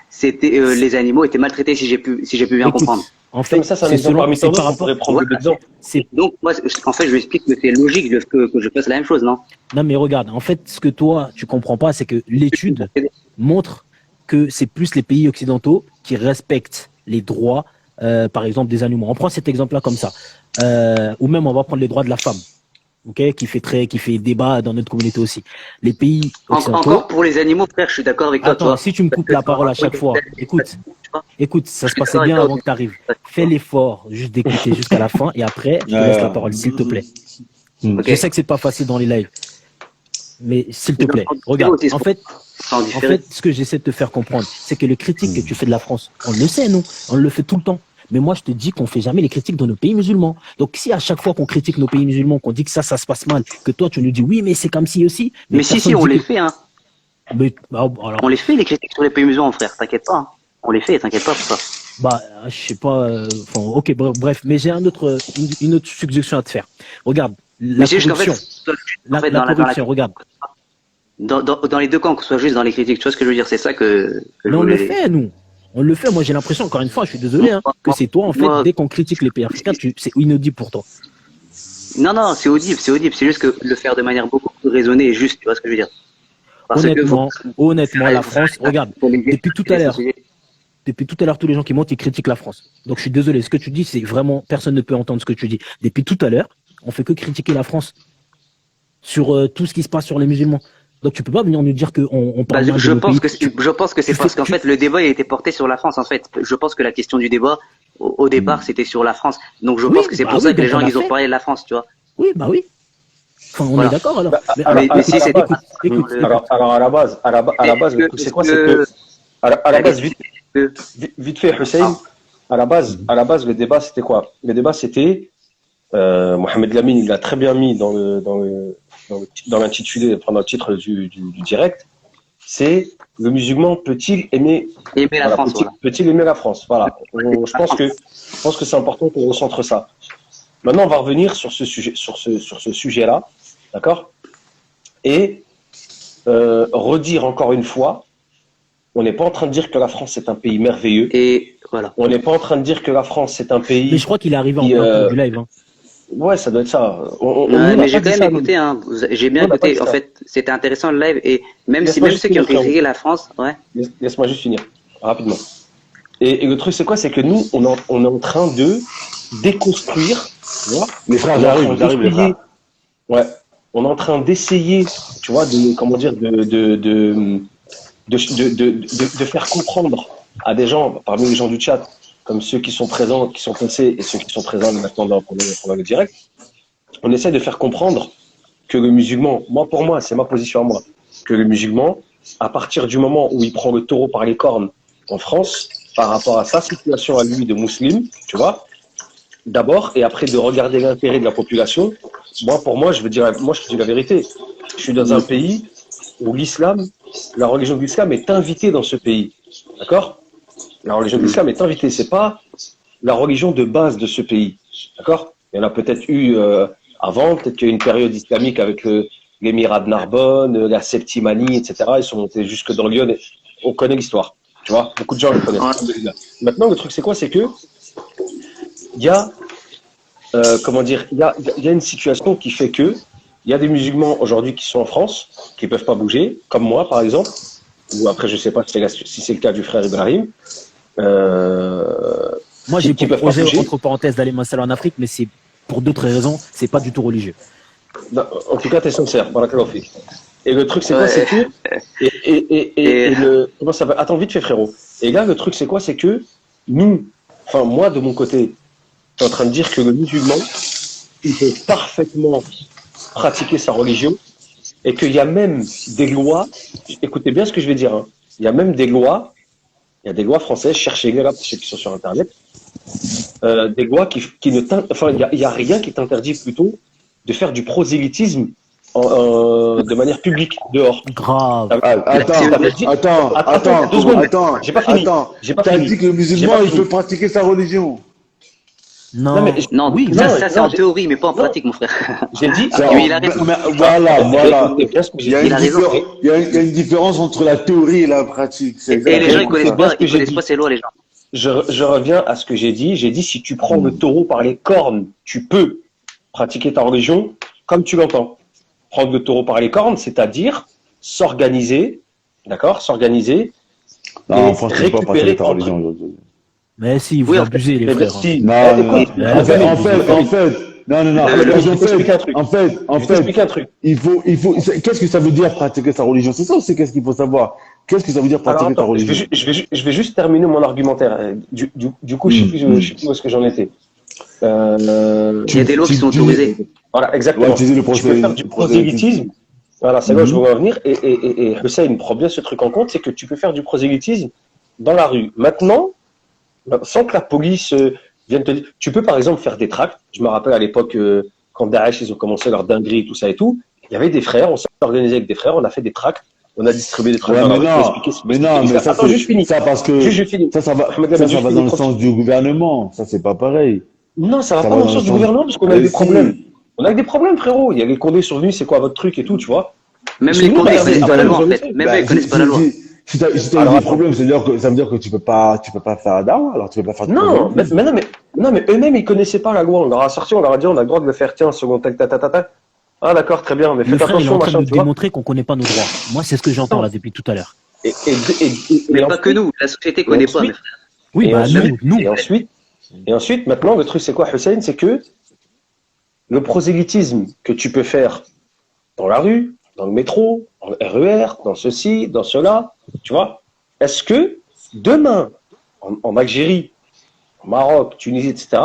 c'était les animaux étaient maltraités si j'ai pu bien comprendre. écoute, en Comme fait, ça, c'est un c'est exemple parmi tant c'est par d'autres. On pourrait rapport, prendre Voilà. l'exemple. c'est, Donc moi, en fait, je lui explique que c'est logique que je fasse la même chose, non? non mais regarde, en fait, ce que toi, tu comprends pas, c'est que l'étude montre que c'est plus les pays occidentaux qui respectent les droits, par exemple, des animaux. On prend cet exemple-là comme ça. Ou même, on va prendre les droits de la femme, ok, qui fait débat dans notre communauté aussi. Les pays occidentaux. Encore pour les animaux, frère, je suis d'accord avec toi, tu Attends, vois. si tu me Parce coupes que la tu m'as parole à chaque raconté fois, tu vois. écoute, ça Je se suis passait d'accord avec bien toi. avant que tu arrives. Fais l'effort juste d'écouter jusqu'à la fin et après, je te laisse la parole, s'il te plaît. Ok. Je sais que c'est pas facile dans les lives, mais s'il te Les plaît, enfants différés regarde. aussi, En fait, sont différés. ce que j'essaie de te faire comprendre, c'est que les critiques que tu fais de la France, on le sait, nous, on le fait tout le temps. Mais moi, je te dis qu'on fait jamais les critiques dans nos pays musulmans. Donc, si à chaque fois qu'on critique nos pays musulmans, qu'on dit que ça se passe mal, que toi, tu nous dis oui, mais c'est comme si aussi, Mais si, personne on dit les que. fait, hein. Mais, alors, On les fait, les critiques sur les pays musulmans, frère. T'inquiète pas, hein. On les fait, t'inquiète pas pour ça. bah, je sais pas. Enfin, ok, bref, mais j'ai une autre suggestion à te faire. Regarde, Mais la c'est juste qu'en fait, corruption, en fait, la dans la corruption. Regarde, dans les deux camps, qu'on soit juste dans les critiques, tu vois ce que je veux dire? C'est ça que je mais on le voulais. fait, nous. On le fait. Moi, j'ai l'impression, encore une fois, je suis désolé, hein, que c'est toi, en fait, Moi, dès qu'on critique les pays africains, c'est inaudible pour toi. non, c'est audible, c'est audible. C'est juste que le faire de manière beaucoup plus raisonnée et juste, tu vois ce que je veux dire? Parce que Honnêtement, la France, regarde, depuis tout à l'heure, sujet. tous les gens qui montent, ils critiquent la France. Donc, je suis désolé. Ce que tu dis, c'est vraiment, personne ne peut entendre ce que tu dis. Depuis tout à l'heure, on fait que critiquer la France sur tout ce qui se passe sur les musulmans. Donc, tu peux pas venir nous dire qu'on on Bah, parle mal de je nos pense pays. que je pense que c'est tu parce fais- qu'en tu- fait le débat il a été porté sur la France en fait. Je pense que la question du débat au départ c'était sur la France. Donc je Oui, pense que c'est bah pour oui, ça que les donc on gens l'a ils ont fait. parlé de la France, tu vois. Oui, bah oui. Enfin, on Voilà. est d'accord alors. Bah, Mais, alors, Mais si c'est écoute. alors, à la base, le truc, c'est quoi? C'est que, à la base, vite fait, Hussein, à la base, le débat, c'était quoi? Le débat, c'était, Mohamed Lamine, il l'a très bien mis dans l'intitulé, enfin, dans le titre du direct. C'est le musulman peut-il aimer, aimer la France, voilà. peut-il aimer la France? Voilà. Je pense que c'est important qu'on recentre ça. Maintenant, on va revenir sur ce sujet-là, d'accord? Et redire encore une fois, on n'est pas en train de dire que la France est un pays merveilleux. Et voilà. On n'est pas en train de dire que la France est un pays. Mais je crois qu'il est arrivé en qui, plein cours du live. Hein. Ouais, ça doit être ça. Mais j'ai quand même écouté, hein. J'ai bien écouté. En fait, c'était intéressant le live et même ceux qui ont critiqué la France, ouais. Laisse-moi juste finir rapidement. Et le truc, c'est quoi? C'est que nous, on est en train de déconstruire. Tu vois, Les frères, j'arrive, les frères. Ouais, on est en train d'essayer, tu vois, de faire comprendre à des gens, parmi les gens du chat, comme ceux qui sont présents, qui sont passés et ceux qui sont présents maintenant pendant le direct, on essaie de faire comprendre que le musulman, pour moi, c'est ma position à moi, que le musulman, à partir du moment où il prend le taureau par les cornes en France, par rapport à sa situation à lui de musulman, tu vois, d'abord, et après de regarder l'intérêt de la population, pour moi, je te dis la vérité. Je suis dans un pays où la religion de l'islam est invitée dans ce pays. D'accord? La religion de l'islam est invitée. C'est pas la religion de base de ce pays. D'accord? Il y en a peut-être eu avant, peut-être qu'il y a eu une période islamique avec l'émirat de Narbonne, la Septimanie, etc. Ils sont montés jusque dans Lyon. On connaît l'histoire. Tu vois? Beaucoup de gens le connaissent. Maintenant, le truc, c'est quoi? C'est que il y a il y a une situation qui fait que il y a des musulmans aujourd'hui qui sont en France, qui peuvent pas bouger, comme moi par exemple, ou après je sais pas si c'est le cas du frère Ibrahim. Moi, j'ai qui pour peuvent pas projet, bouger. entre parenthèses, d'aller m'installer en Afrique, mais c'est pour d'autres raisons, c'est pas du tout religieux. Non, en tout cas, tu es sincère. Barakallahu fik. Et le truc, c'est quoi? C'est Ouais. que. Et Et le. Comment ça va? Attends, vite fait, frérot. Et là, le truc, c'est quoi? C'est que nous, enfin, moi, de mon côté, je suis en train de dire que le musulman, il peut parfaitement pratiquer sa religion et qu'il y a même des lois. Écoutez bien ce que je vais dire. Hein. Il y a même des lois. Il y a des lois françaises, cherchez-les là, ceux qui sont sur Internet. Des lois qui ne enfin, il y a rien qui t'interdit plutôt de faire du prosélytisme de manière publique, dehors. Grave. Attends, 2 secondes. J'ai pas fini. J'ai pas T'as fini. dit que le J'ai musulman, pas il fini. peut pratiquer sa religion. Non. mais non, Oui, ça, non, ça c'est non, en théorie, mais pas en non. pratique, mon frère. J'ai dit. Oui, il a raison. Voilà. Écoutez bien ce que Il j'ai y a dit. Il a une raison. il y a une différence entre la théorie et la pratique. C'est Et les gens, ils exactement connaissent ça. bien ce pas, que ils j'ai connaissent dit. pas ces lois, les gens. Je reviens à ce que j'ai dit. J'ai dit, si tu prends le taureau par les cornes, tu peux pratiquer ta religion comme tu l'entends. Prendre le taureau par les cornes, c'est-à-dire s'organiser, d'accord? S'organiser Non, et franchement, tu peux pas récupérer pratiquer ta entre. religion aujourd'hui. Mais si, vous Oui, en fait, abusez, les Mais frères. si, Non, écoute, non, Ouais, non. ouais, En fait, non, je vais t'expliquer un truc. en Je vais fait, t'expliquer un truc. qu'est-ce que ça veut dire pratiquer sa religion? C'est ça aussi, qu'est-ce qu'il faut savoir? Qu'est-ce que ça veut dire Alors pratiquer ta attends, religion? je vais juste terminer mon argumentaire. Du coup, je sais plus où est-ce que j'en étais. il y a des lois qui sont autorisées. Voilà, Ouais, exactement. utiliser le Tu peux faire du prosélytisme. Voilà, c'est là où je veux en venir. Et Hussein prend bien ce truc en compte, c'est que tu peux faire du prosélytisme dans la rue. Maintenant, sans que la police vienne te dire. Tu peux par exemple faire des tracts. Je me rappelle à l'époque, quand Daesh, ils ont commencé leur dinguerie, tout ça et tout, il y avait des frères, on s'est organisé avec des frères, on a fait des tracts, on a distribué des tracts Ouais, dans la mais rue non, pour expliquer ce mais non, mais ça, Attends, juste fini. ça parce que, Juste fini. ça va, Ahmed ça Ahmed, juste va fini, dans le continue. sens du gouvernement. Ça, c'est pas pareil. Non, ça va Ça pas va dans le sens du gouvernement parce qu'on a Mais des si. problèmes. On a des problèmes, frérot. Il y a les condés sont venus, c'est quoi votre truc et tout, tu vois. Même Parce les que nous, condés, ils regardez, connaissent pas la après, loi, en vous fait. avez- Même eux, ils connaissent pas la loi. Si t'as eu Alors, des attends. problèmes, ça veut dire que tu peux pas faire la dawa, alors tu peux pas faire de Non, mais, prosélytisme. non, mais eux-mêmes, ils connaissaient pas la loi. On leur a sorti, on leur a dit, on a le droit de le faire, tiens, selon tel, ta, ta, ta, ta. Ah, d'accord, très bien, mais Le faites frère, il est attention, en train de machin, nous tu vois. démontrer qu'on connaît pas nos droits. Moi, c'est ce que j'entends là depuis tout à l'heure. Mais pas ensuite- que nous, la société connaît pas, ensuite- mes frères. Oui, et bah ensuite- nous. Et ensuite, maintenant, le truc, c'est quoi, Hussein? C'est que le prosélytisme que tu peux faire dans la rue, dans le métro, dans le RER, dans ceci, dans cela, tu vois, est-ce que demain, en Algérie, au Maroc, Tunisie, etc.,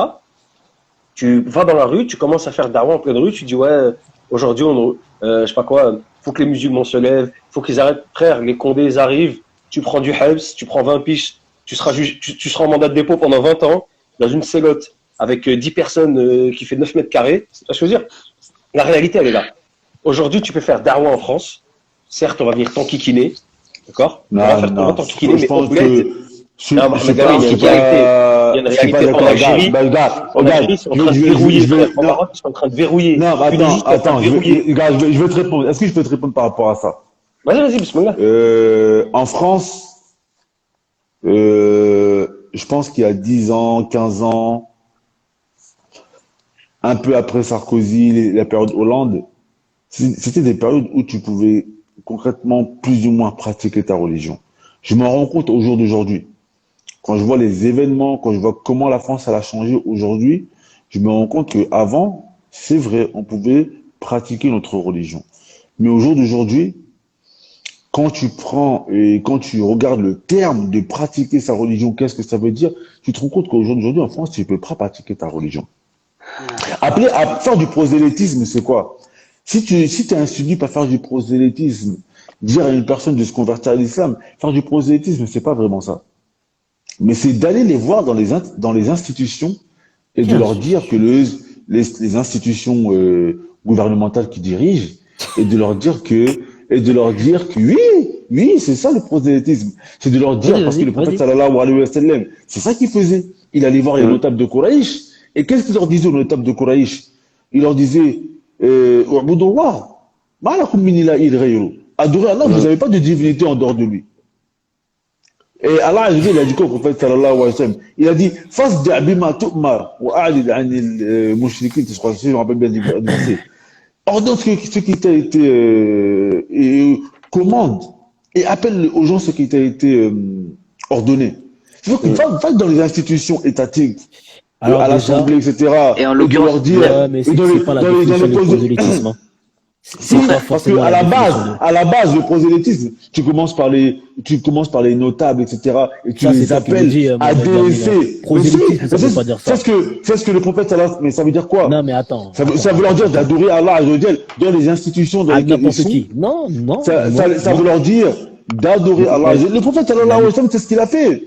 tu vas dans la rue, tu commences à faire dawa en pleine rue, tu dis, ouais, aujourd'hui, je sais pas quoi, faut que les musulmans se lèvent, faut qu'ils arrêtent, frère, les condés ils arrivent, tu prends du Hebs, tu prends 20 piges, tu seras en mandat de dépôt pendant 20 ans, dans une célote, avec 10 personnes qui fait 9 mètres carrés. Tu vois ce que je veux dire? La réalité, elle est là. Aujourd'hui, tu peux faire dawa en France. Certes, on va venir t'enquiquiner. D'accord? On va faire on va t'enquiquiner, Je mais pense au bled. que, Non, Mohamed Ali, il y a une réalité. Il y a une je suis pas réalité en d'accord. Algérie. Regarde, En Algérie, ils sont en train de verrouiller. En non, Maroc, ils sont en train de verrouiller. non, mais Tunisie, ils sont en train attends, de verrouiller. regarde, je vais te répondre. Est-ce que je peux te répondre par rapport à ça? Vas-y, bismillah. En France, je pense qu'il y a 10 ans, 15 ans, un peu après Sarkozy, la période Hollande, c'était des périodes où tu pouvais concrètement plus ou moins pratiquer ta religion. Je me rends compte au jour d'aujourd'hui, quand je vois les événements, quand je vois comment la France elle a changé aujourd'hui, je me rends compte qu'avant, c'est vrai, on pouvait pratiquer notre religion. Mais au jour d'aujourd'hui, quand tu prends et quand tu regardes le terme de pratiquer sa religion, qu'est-ce que ça veut dire? Tu te rends compte qu'au jour d'aujourd'hui, en France, tu ne peux pas pratiquer ta religion. À faire du prosélytisme, c'est quoi? Si tu es instruit à faire du prosélytisme, dire à une personne de se convertir à l'islam, faire du prosélytisme, c'est pas vraiment ça. Mais c'est d'aller les voir dans les institutions et de Bien leur sûr. dire que les institutions gouvernementales qui dirigent et de leur dire que oui, c'est ça le prosélytisme. C'est de leur dire, Vas-y, parce que vas-y, le prophète vas-y. sallallahu alayhi wa sallam, c'est ça qu'il faisait. Il allait voir les notables de Quraïch. Et qu'est-ce qu'il leur disait aux notables de Quraïch? Il leur disait, U'budullah, ma lakum min ilahin ghayru. Adorez Allah, vous n'avez pas de divinité en dehors de lui. Et Allah Azza wa Jalla, il a dit quoi au prophète sallallahu alayhi wa sallam? Il a dit, fasda' bima tu'mar wa a'rid 'anil mushrikin, je crois, si je me rappelle bien du verset. Ordonne ce qui t'a été et commande et appelle aux gens ce qui t'a été ordonné. Va dans les institutions étatiques, Alors à déjà, l'Assemblée, etc. Et en Et de l'occurrence, leur dire, ouais, mais et dans c'est les, pas la dans les, dans définition les du poses- prosélytisme, hein. Si, C'est pas parce que forcément la définition de. à la base, le prosélytisme, tu commences par les notables, etc. Et tu Ça, c'est les toi qui le appelles dis, à Mohamed Lamine, hein. délaisser. Mais si, Prosélytisme, ça mais veut pas dire ça. c'est ce que le prophète sallallahu, mais ça veut dire Non, quoi? mais attends, Ça veut leur dire attends. d'adorer Allah Azzawajal dans les institutions dans À lesquelles ils n'importe sont. qui. Non, non, Ça non. veut leur dire d'adorer Allah La- Azzawajal. Le prophète sallallahu alayhi wa sallam, c'est ce qu'il a fait.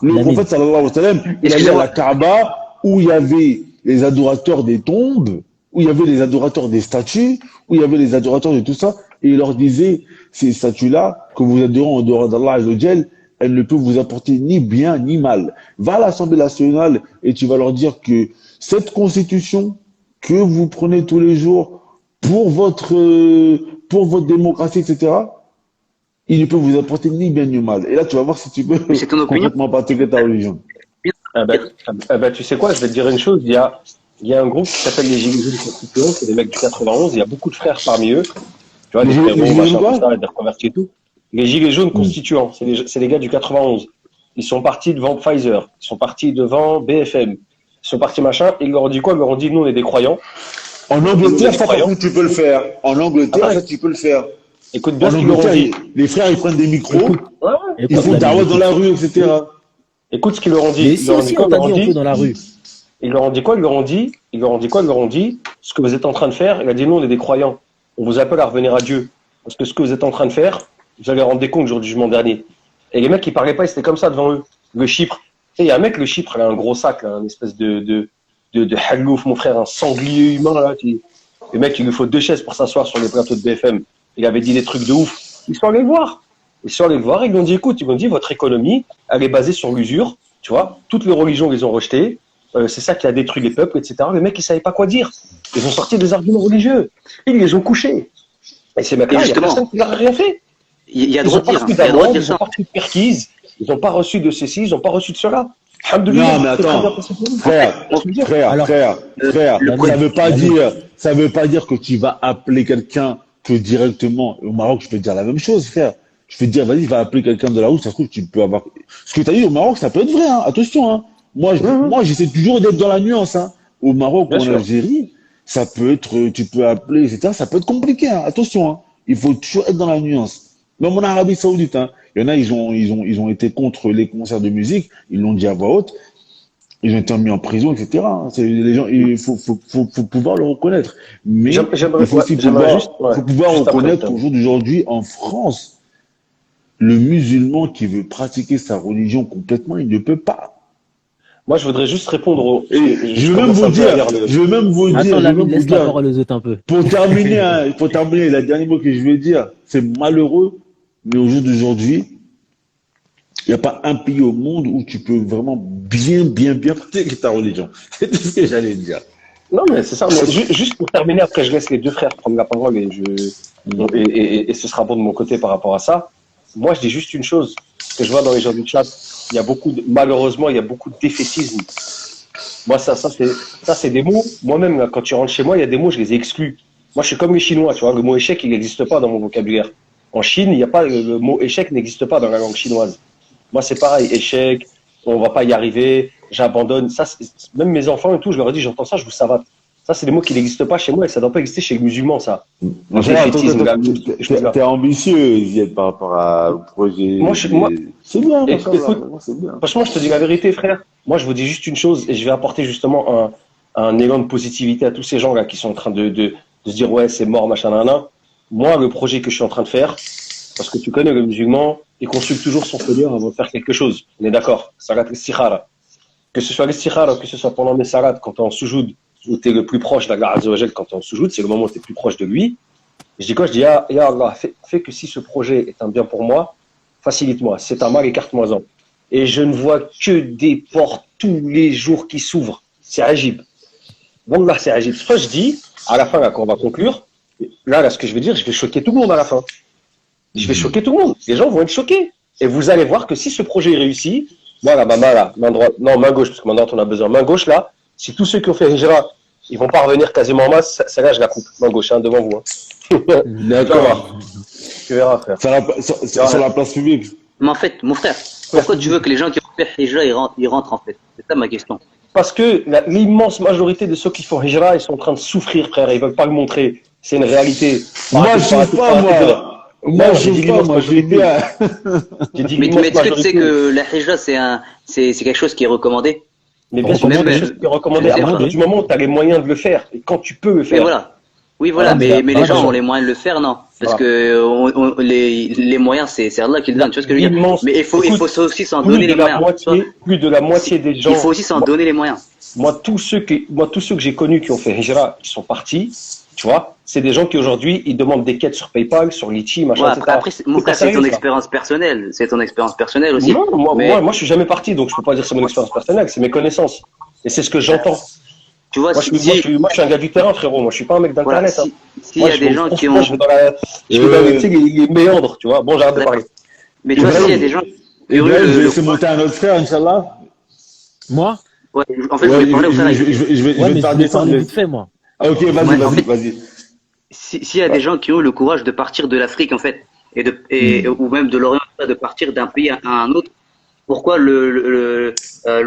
Le Lamine. prophète sallallahu alayhi wa sallam, il allait à Excusez-moi. la Kaaba où il y avait les adorateurs des tombes, où il y avait les adorateurs des statues, où il y avait les adorateurs de tout ça, et il leur disait, ces statues-là, que vous adorez en dehors d'Allah Azzawajal, elles ne peuvent vous apporter ni bien ni mal. Va à l'Assemblée nationale et tu vas leur dire que cette constitution que vous prenez tous les jours pour votre démocratie, etc., il ne peut vous apporter ni bien ni mal. Et là, tu vas voir si tu peux Mais c'est ton opinion. complètement pratiquer ta religion. Tu sais quoi, je vais te dire une chose. Il y a un groupe qui s'appelle les Gilets jaunes constituants, c'est des mecs du 91. Il y a beaucoup de frères parmi eux. Tu vois, Les des Gilets- les frérots, Gilets machin, quoi tout ça, des reconvertis et tout. Les Gilets jaunes constituants, c'est les gars du 91. Ils sont partis devant Pfizer. Ils sont partis devant BFM. Ils sont partis machin. Ils leur ont dit quoi? Ils leur ont dit, nous, on est des croyants. En Vous Angleterre, êtes ça, par croyants contre, tu peux le faire. En Angleterre, Ah ouais. ça, tu peux le faire. Écoute bien En ce qu'ils leur ont Angleterre, dit. les frères, ils prennent des micros, Ouais, ouais. ils Écoute, font Lamine, dawa dans écoute. la rue, etc. Écoute ce qu'ils leur ont dit. Mais Ils si leur ont dit aussi, quoi? on Ils t'a leur dit ont un peu dit, dans la rue. ils leur ont dit quoi? Ils leur ont dit, ce que vous êtes en train de faire. Il a dit, nous, on est des croyants. On vous appelle à revenir à Dieu. Parce que ce que vous êtes en train de faire, vous allez rendre des comptes le jour du jugement dernier. Et les mecs, ils parlaient pas, ils étaient comme ça devant eux. Le Chypre. Tu sais, il y a un mec, le Chypre, il a un gros sac, là, une espèce de halouf, mon frère, un sanglier humain, là. Le mec, il lui faut 2 chaises pour s'asseoir sur les plateaux de BFM. Il avait dit des trucs de ouf. Ils sont allés le voir. Ils sont allés le voir, ils lui ont dit, écoute, ils lui ont dit, votre économie, elle est basée sur l'usure. Tu vois, toutes les religions, ils ont rejetées. C'est ça qui a détruit les peuples, etc. Les mecs, ils savaient pas quoi dire. Ils ont sorti des arguments religieux. Ils les ont couchés. Et ces mecs-là, Et il y a justement, personne qui leur a rien fait. Il y a Ils droit n'ont de pas dire, reçu il y a droit de d'amende, dire ils n'ont ça. pas reçu de perquise, ils n'ont pas reçu de ceci, ils n'ont pas reçu de cela. Alhamdoulilah, Non, mais c'est très attends. bien passé pour nous. Frère, Alors, frère, Lamine, ça veut pas dire que tu vas appeler quelqu'un que directement. Au Maroc, je peux te dire la même chose, frère. Je peux te dire, vas-y, va appeler quelqu'un de la route, ça se trouve, tu peux avoir. Ce que tu as dit au Maroc, ça peut être vrai, hein. Attention, hein. Moi, j'essaie toujours d'être dans la nuance, hein. Au Maroc ou Bien en sûr. Algérie, ça peut être, tu peux appeler, etc. Ça peut être compliqué, hein. Attention, hein. Il faut toujours être dans la nuance. Même en Arabie Saoudite, hein. Il y en a, ils ont été contre les concerts de musique, ils l'ont dit à voix haute. Ils ont été mis en prison, etc. hein. Les gens, il faut pouvoir le reconnaître. Mais J'aimerais il faut aussi j'aimerais juste, ouais, faut pouvoir juste après, reconnaître Octave. qu'au jour d'aujourd'hui, en France, le musulman qui veut pratiquer sa religion complètement, il ne peut pas. Moi, je voudrais juste répondre au. Et je vais même commence un vous peu à dire, lire le- je vais même vous dire, attends, je vais Lamine, même vous laisse la dire, parole aux autres un peu. pour terminer, hein, le dernier mot que je vais dire, c'est malheureux, mais au jour d'aujourd'hui, il n'y a pas un pays au monde où tu peux vraiment bien pratiquer ta religion. C'est tout ce que j'allais dire. Non, mais c'est ça. Mais juste pour terminer, après, je laisse les deux frères prendre la parole et ce sera bon de mon côté par rapport à ça. Moi, je dis juste une chose que je vois dans les gens du chat. Il y a malheureusement, il y a beaucoup de défaitisme. Moi, ça, c'est des mots. Moi-même, là, quand tu rentres chez moi, il y a des mots, je les ai exclus. Moi, je suis comme les Chinois, tu vois. Le mot échec, il n'existe pas dans mon vocabulaire. En Chine, il y a pas, le mot échec n'existe pas dans la langue chinoise. Moi, c'est pareil. Échec, on va pas y arriver, j'abandonne. Ça, même mes enfants et tout, je leur ai dit, j'entends ça, je vous savate. Ça, c'est des mots qui n'existent pas chez moi et ça ne doit pas exister chez les musulmans, ça. Attends, Défaitisme, là, t'es ambitieux, Zied, par rapport au projet. Moi, c'est bien, Et- ça va, écoute, c'est bien. Franchement, je te dis la vérité, frère. Moi, je vous dis juste une chose et je vais apporter justement un élan de positivité à tous ces gens-là qui sont en train de se dire, ouais, c'est mort, machin, nan. Moi, le projet que je suis en train de faire, parce que tu connais le musulman, il consulte toujours son Seigneur avant de faire quelque chose. On est d'accord? Salat al-Istikhara. Que ce soit l'istikhara, que ce soit pendant mes salades, quand tu es en soujoud, où tu es le plus proche d'Allah Azza wa Jal, quand tu es en soujoud, c'est le moment où tu es plus proche de lui. Je dis quoi? Je dis, ya Allah, fais que si ce projet est un bien pour moi, facilite-moi. C'est un mal, écarte-moi-en. Et je ne vois que des portes tous les jours qui s'ouvrent. C'est agib. Wallah, c'est agib. Soit je dis, à la fin, là, quand on va conclure, là, ce que je vais dire, je vais choquer tout le monde à la fin. Je vais choquer tout le monde. Les gens vont être choqués. Et vous allez voir que si ce projet est réussi, moi, là, ma main, là, main droite, non, main gauche, parce que main droite, on a besoin. Main gauche, là, si tous ceux qui ont fait Hijra, ils vont pas revenir quasiment en masse, celle-là, je la coupe. Main gauche, hein, devant vous. Hein. D'accord. Tu verras, frère. Sur la place publique. Mais en fait, mon frère, pourquoi tu veux que les gens qui ont fait hijra, ils rentrent en fait. C'est ça ma question. Parce que l'immense majorité de ceux qui font hijra, ils sont en train de souffrir, frère. Ils veulent pas le montrer. C'est une réalité. Moi, je Arrêtez sais pas, moi. Moi, Non, je j'ai dit sais pas, l'immense moi, je vais majorité. bien. J'ai dit Mais l'immense est-ce que tu sais majorité. que la hijra, c'est quelque chose qui est recommandé? Mais bien sûr, Même, c'est quelque chose qui est recommandé à même- partir du moment où tu as les moyens de le faire. Et quand tu peux le Oui, faire. voilà. Oui, voilà, Voilà, mais c'est les gens ça. ont les moyens de le faire, non? Parce Voilà. que les moyens, c'est Allah qui le donne, tu vois ce que je veux dire? L'immense- Mais il faut Écoute, aussi s'en plus donner de les la moyens. tu vois. moitié, plus de la moitié des Il gens. faut aussi s'en donner les moyens. Moi, tous ceux que j'ai connus qui ont fait hijra, qui sont partis, tu vois, c'est des gens qui aujourd'hui, ils demandent des quêtes sur PayPal, sur Litchi, machin, Ouais, etc. après, mon C'est pas frère, c'est ton sérieux, ça. expérience personnelle. C'est ton expérience personnelle aussi. Non, Mais moi, je suis jamais parti, donc je peux pas dire que c'est mon expérience personnelle, c'est mes connaissances. Et c'est ce que j'entends. tu vois, Moi, je suis un gars du terrain, frérot. Moi, je suis pas un mec voilà, d'internet. Hein. s'il y Moi, a je vais des au gens front, qui moi, ont, je vais dans tu sais, les méandres, tu vois. Bon, j'arrête de parler. mais tu vois, s'il y a des gens qui ont eu Ibrahim, je vais le, laisser monter un autre frère, Inch'Allah. Moi? ouais, en fait, je Ouais, voulais parler au frère. je vais Ouais, te mais je faire voulais descendre. parler vite fait, moi. Ah, ok, Ouais, en vas-y, fait, vas-y. s'il y a des gens qui ont le courage de partir de l'Afrique, en fait, ou même de l'Orient, de partir d'un pays à un autre, pourquoi le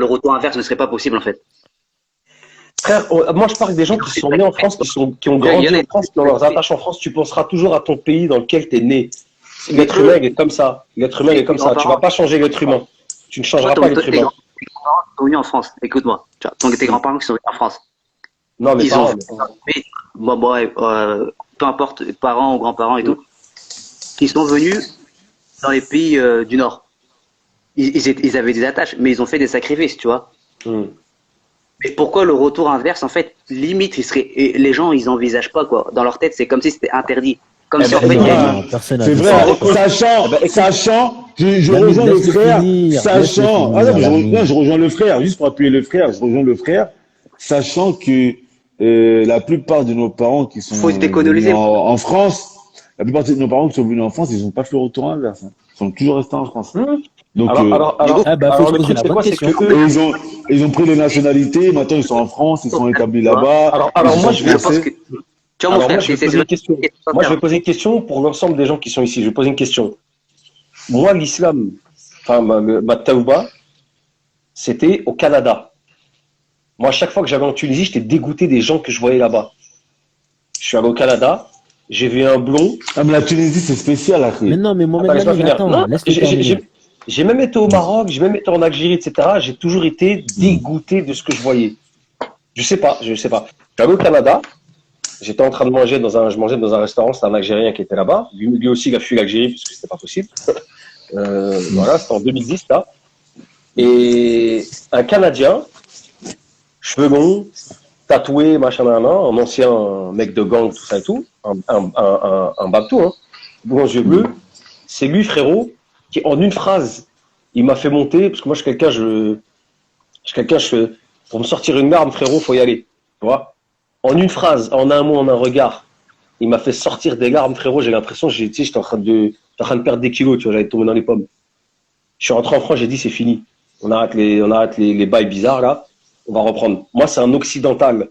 retour inverse ne serait pas possible, en fait? Frère, moi, je parle des gens qui sont nés en France, qui ont grandi en France, qui ont leurs attaches en France. Tu penseras toujours à ton pays dans lequel tu es né. L'être humain, il est comme ça. L'être humain, il est comme ça. Tu vas pas changer l'être humain. Tu ne changeras pas l'être Tes humain. grands-parents sont venus en France. Écoute-moi. Tes grands-parents qui sont venus en France. Non, mais Ils ont pas. bon, ouais, peu importe, parents ou grands-parents et tout, qui sont venus dans les pays du Nord. Ils avaient des attaches, mais ils ont fait des sacrifices, tu vois. Mais pourquoi le retour inverse, en fait, limite, et les gens, ils envisagent pas, quoi. Dans leur tête, c'est comme si c'était interdit. Comme si, en fait, il y a- Non, personne n'a C'est dit vrai, ça. sachant, je Lamine, rejoins le laisse-le frère, finir, sachant, laisse-le finir, non, Lamine. je rejoins le frère, juste pour appuyer le frère, je rejoins le frère, sachant que la plupart de nos parents qui sont faut se décoloniser. venus en France, la plupart de nos parents qui sont venus en France, ils n'ont pas fait le retour inverse, hein. Ils sont toujours restés en France. Donc, Ah bah, faut se le poser truc, la c'est bonne quoi? C'est question. que et eux, ils ont pris les nationalités, maintenant ils sont en France, ils sont établis là-bas. alors ils moi, sont je vais Je pense français. que, tu vois, mon alors moi, frère, je vais c'est poser une question. pas Moi, je faire. vais poser une question pour l'ensemble des gens qui sont ici. Je vais poser une question. Moi, l'islam, enfin, ma taouba, c'était au Canada. Moi, à chaque fois que j'allais en Tunisie, j'étais dégoûté des gens que je voyais là-bas. Je suis allé au Canada, j'ai vu un blond. Ah, mais la Tunisie, c'est spécial, Mais après. non, mais Attends, Mohamed laisse-moi Lamine, finir. attends, Non, laisse-le terminer. j'ai même été au Maroc, j'ai même été en Algérie, etc. J'ai toujours été dégoûté de ce que je voyais. Je sais pas. Je suis allé au Canada, j'étais en train de manger je mangeais dans un restaurant, c'était un Algérien qui était là-bas. Lui aussi, il a fui l'Algérie parce que c'était pas possible. Voilà, c'était en 2010, là. Et un Canadien, cheveux longs, tatoué, machin, un ancien mec de gang, tout ça et tout, un babtou, hein, blond, yeux bleus. C'est lui, frérot, qui en une phrase, il m'a fait monter, parce que moi, pour me sortir une arme, frérot, faut y aller. Tu vois? En une phrase, en un mot, en un regard, il m'a fait sortir des larmes, frérot. J'ai l'impression que j'étais en train de perdre des kilos, tu vois, j'allais tomber dans les pommes. Je suis rentré en France, j'ai dit, c'est fini. On arrête les bails bizarres, là. On va reprendre. Moi, c'est un occidental.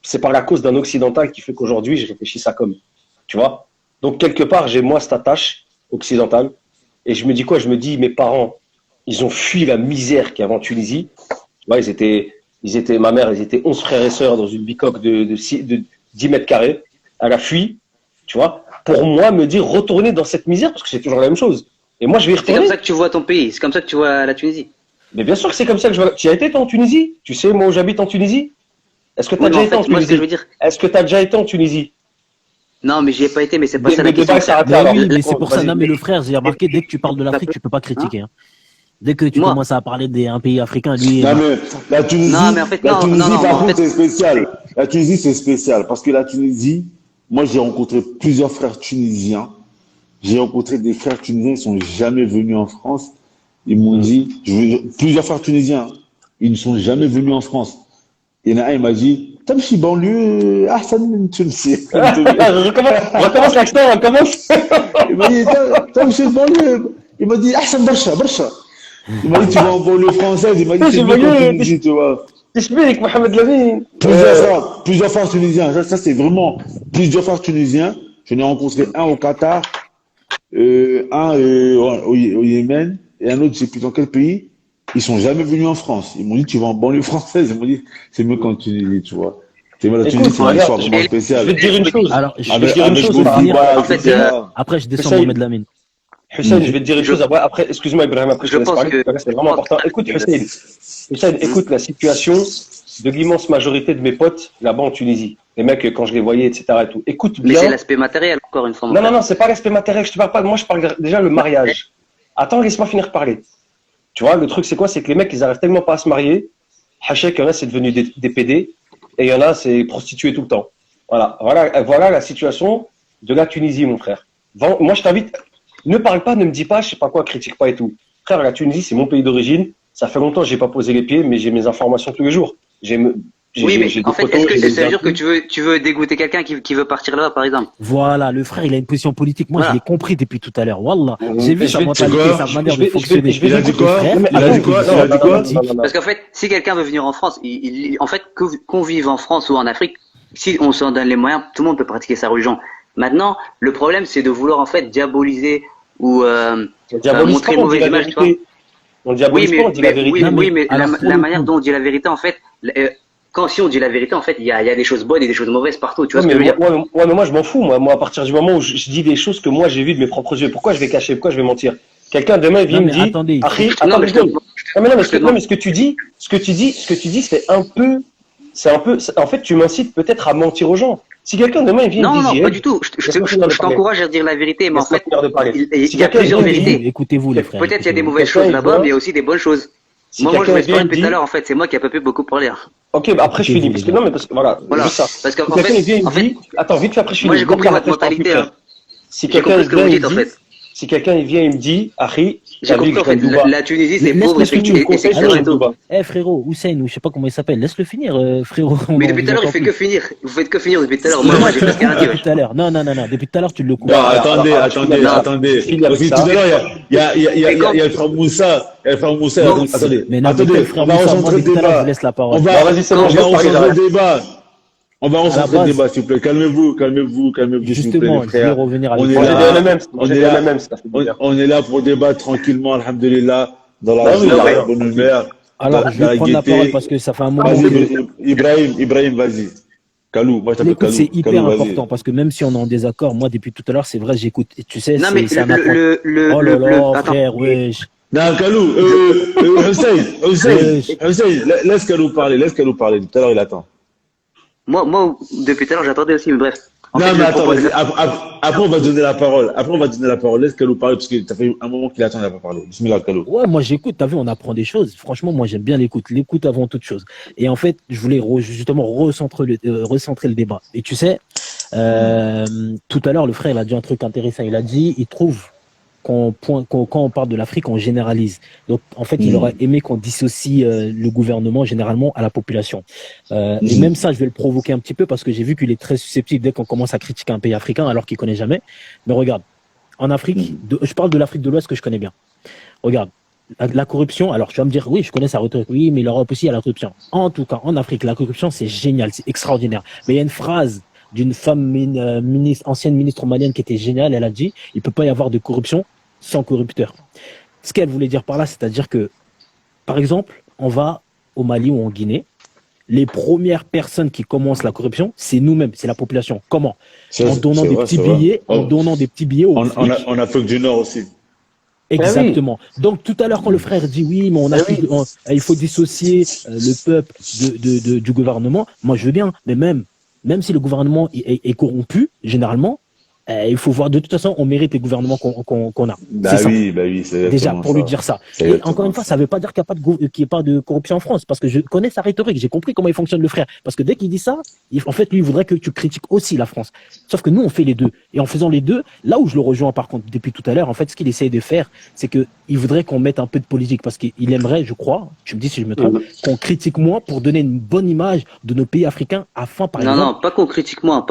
C'est par la cause d'un occidental qui fait qu'aujourd'hui, je réfléchis ça comme. Tu vois? Donc, quelque part, j'ai moi cette attache occidentale. Et je me dis quoi? Je me dis, mes parents, ils ont fui la misère qu'il y avait en Tunisie. Tu vois, ma mère, ils étaient 11 frères et sœurs dans une bicoque de 10 mètres carrés. Elle a fui, tu vois, pour moi, me dire, retourner dans cette misère, parce que c'est toujours la même chose. Et moi, je vais y C'est comme retourner. ça que tu vois ton pays. C'est comme ça que tu vois la Tunisie. Mais bien sûr que c'est comme ça que je vois. Tu as été, toi, en Tunisie? Tu sais, moi, où j'habite en Tunisie? Est-ce que tu as Oui, mais déjà en été en fait, moi, ce que Tunisie? je veux dire, Est-ce que tu as déjà été en Tunisie? non, mais j'y ai pas été, mais c'est pas Mais ça la le débat question. s'arrête là, Mais alors. oui, mais c'est pour ça. Vas-y. Non, mais le frère, j'ai remarqué, dès que tu parles de l'Afrique, tu peux pas critiquer. Hein. Dès que tu Moi. commences à parler d'un pays africain, lui, Non, mais la Tunisie, Non, mais en fait, la non, Tunisie, non, non, par en contre, fait- c'est spécial. La Tunisie, c'est spécial parce que la Tunisie, moi, j'ai rencontré plusieurs frères tunisiens. J'ai rencontré des frères tunisiens, ils sont jamais venus en France. Ils m'ont dit, plusieurs frères tunisiens, ils ne sont jamais venus en France. Il y en a un, il m'a dit, Tamshi banlieue, Ahsan min Tunisie. Recommence l'accent, recommence. Il m'a dit, Tamshi banlieue. Il m'a dit, Ahsan Barsha, Barsha. Il m'a dit, tu vas en banlieue française. Il m'a dit, c'est mieux qu'en Tunisie, tu vois. T'expliques, Mohamed Lamine. Plusieurs frères tunisiens. Ça, c'est vraiment plusieurs frères tunisiens. J'en ai rencontré un au Qatar, un au Yémen, et un autre, je sais plus dans quel pays. ils sont jamais venus en France. Ils m'ont dit, tu vas en banlieue française. Ils m'ont dit, c'est mieux qu'en Tunisie, tu vois. C'est la Tunisie, Écoute, c'est une regarde, histoire vraiment je spéciale. vais te dire une chose. Alors, je vais Je vais te Avec, dire une avec chose, vos par rapport. débats, En fait, etc. après, je descends Hussein, Mohamed Lamine. Hussein, je vais te dire une je, chose. Après, excuse-moi, Ibrahim, après je je te laisse pense parler, que, parce que c'est vraiment important. Écoute, Hussein, écoute la situation de l'immense majorité de mes potes là-bas en Tunisie. Les mecs, quand je les voyais, etc. et tout. Écoute mais c'est bien. l'aspect matériel, encore une fois, mon Non, non, frère. non, c'est pas l'aspect matériel, je te parle pas. Moi, je parle déjà le mariage. Attends, laisse-moi finir de parler. Tu vois, le truc, c'est quoi? C'est que les mecs, ils arrivent tellement pas à se marier. Hachek, il y en a, c'est devenu des PD, et il y en a, c'est prostitué tout le temps. Voilà la situation de la Tunisie, mon frère. Moi, je t'invite, ne parle pas, ne me dis pas, je sais pas quoi, critique pas et tout. Frère, la Tunisie, c'est mon pays d'origine. Ça fait longtemps que j'ai pas posé les pieds, mais j'ai mes informations tous les jours. Oui, mais J'ai en des fait, photos, est-ce que j'ai des ça veut dire que infos. tu veux dégoûter quelqu'un qui veut partir là-bas, par exemple? Voilà, le frère, il a une position politique. Moi, je l'ai Voilà. compris depuis tout à l'heure. Wallah, j'ai vu Je sa vais, mentalité, quoi sa manière de fonctionner. je vais Il a juste dit quoi? Non, mais Il a attends, dit quoi? non, Il a non, dit non, quoi? non, non, non, non. Parce qu'en fait, si quelqu'un veut venir en France, en fait, qu'on vive en France ou en Afrique, si on s'en donne les moyens, tout le monde peut pratiquer sa religion. Maintenant, le problème, c'est de vouloir en fait diaboliser ou On diabolise montrer pas, une on dit mauvaise la image, tu vois. vérité. On Oui, diabolise pas, on dit la vérité. Non, mais mais alors, pour la le manière coup, dont on dit la vérité, en fait, si on dit la vérité, en fait, il y a des choses bonnes et des choses mauvaises partout. Tu vois Ouais, ce que mais je veux moi, dire? mais moi, je m'en fous. Moi, à partir du moment où je dis des choses que moi, j'ai vues de mes propres yeux, pourquoi je vais cacher? Pourquoi je vais mentir? Quelqu'un demain, il vient non, me mais dit, attendez, Harry, Non, attends mais deux secondes. Non, mais je te demande. ce que tu dis, c'est un peu, en fait, tu m'incites peut-être à mentir aux gens. Si quelqu'un demain, il vient et me Non, dit, non, pas Zied, du tout. laisse-moi finir de Je parler. t'encourage à dire la vérité, mais en Laisse-moi fait, finir de parler. il Si y a quelqu'un plusieurs vient et me vérités. dit, écoutez-vous, les frères, Peut-être il y a des écoutez-vous. mauvaises choses quelqu'un là-bas, vient, mais il y a aussi des bonnes choses. si Moi, je quelqu'un vous vient et expliquerai me depuis tout à dit, l'heure, en fait, c'est moi qui ai pas pu beaucoup parler, hein. ok, bah après, je finis, Écoutez-vous, les parce que gars. non, mais parce que voilà, Voilà. juste ça. Parce Si qu'en quelqu'un fait, il vient et me dit, attends, vite fait, après, je moi, finis. j'ai compris Après, votre je parle plus mentalité, clair. hein. Si J'ai quelqu'un compris il ce que vient vous et me dites, en dit, fait. si quelqu'un il vient et me dit, Harry, J'ai t'as vu compris, que en je viens fait, de Dubaï. la Tunisie, c'est pauvre Laisse-le Est-ce que tu me finir. et c'est conseilles cher d'aller et à tout. Dubaï? Eh frérot, Hussein, ou je sais pas comment il s'appelle, laisse-le finir, frérot, Mais on depuis tout à vous l'heure, il entend fait plus. que finir. Vous faites que finir depuis tout à l'heure. Mais Moi, moi, j'ai tu le presque rien coupes dit, depuis wesh. tout à l'heure. Non, non, non, non, depuis tout à l'heure, tu le coupes. Non, Alors, je finis avec attendez, ça. attendez. Je finis Parce avec que tout ça. à l'heure, Et quand, il y a le frère Moussa. Il y a le frère Moussa. non, Attendez, Mais non, mais quel attendez. frère On va Moussa, moi, recentrer le depuis tout à l'heure, je vous débat. laisse la On parole. Non, va, vas-y, c'est on bon, je va laisse parler, recentrer le j'arrête. débat. On va À la recentrer le base, débat, s'il vous plaît. Calmez-vous, s'il vous plaît, les justement, je voulais frères. revenir à On est Moi, j'ai l'histoire. des là, MMM, on est là, ça fait du bien. on est là pour débattre tranquillement, alhamdulillah, dans la Bah oui, joie, il y a dans la rien, bonne tranquille. humeur, Alors, je dans vais la prendre la parole gaieté. parce que ça fait un moment Vas-y, que Ibrahim, vas-y. Kalou, moi je t'appelle l'écoute, c'est Kalou. hyper Kalou, vas-y. important parce que même si on est en désaccord, moi, depuis tout à l'heure, c'est vrai, j'écoute. Et tu sais, non, mais c'est un apprentissage. Oh là là, attends. frère, wesh. Non, Kalou, Wesh. Hussein, laisse Kalou parler, tout à l'heure il attend. Moi, depuis tout à l'heure, j'attendais aussi, mais bref. En Non, fait, mais je attends, propose, vas-y, après on va donner la parole, laisse Kalou parler, parce que ça fait un moment qu'il attend, il n'a pas parlé. Bismillah, Kalou. Ouais, moi j'écoute, t'as vu, on apprend des choses. Franchement, moi j'aime bien l'écoute avant toute chose. Et en fait, je voulais justement recentrer le débat. Et tu sais, tout à l'heure, le frère il a dit un truc intéressant. Il a dit, il trouve quand on parle de l'Afrique, on généralise. Donc, en fait, il aurait aimé qu'on dissocie le gouvernement généralement à la population. Et même ça, je vais le provoquer un petit peu parce que j'ai vu qu'il est très susceptible dès qu'on commence à critiquer un pays africain alors qu'il connaît jamais. Mais regarde, en Afrique, je parle de l'Afrique de l'Ouest que je connais bien. Regarde, la corruption, alors tu vas me dire, oui, je connais sa rhétorique, oui, mais l'Europe aussi, il y a la corruption. En tout cas, en Afrique, la corruption, c'est génial, c'est extraordinaire. Mais il y a une phrase d'une femme ancienne ministre malienne qui était géniale, elle a dit, il peut pas y avoir de corruption sans corrupteur. Ce qu'elle voulait dire par là, c'est-à-dire que, par exemple, on va au Mali ou en Guinée, les premières personnes qui commencent la corruption, c'est nous-mêmes, c'est la population. Comment? En donnant des petits billets, en donnant des petits billets aux flics. En Afrique du Nord aussi. Exactement. Donc tout à l'heure quand le frère dit oui, mais il faut dissocier le peuple du gouvernement, moi je veux bien, mais même si le gouvernement est corrompu, généralement, il faut voir, de toute façon, on mérite les gouvernements qu'on a. Bah oui, c'est déjà pour lui dire ça. Et encore une fois, ça ne veut pas dire qu'il n'y a pas de corruption en France, parce que je connais sa rhétorique, j'ai compris comment il fonctionne le frère. Parce que dès qu'il dit ça, en fait, lui, il voudrait que tu critiques aussi la France. Sauf que nous, on fait les deux. Et en faisant les deux, là où je le rejoins par contre depuis tout à l'heure, en fait, ce qu'il essaye de faire, c'est que il voudrait qu'on mette un peu de politique, parce qu'il aimerait, je crois, tu me dis si je me trompe, qu'on critique moins pour donner une bonne image de nos pays africains afin, par exemple. Non, pas qu'on critique moins,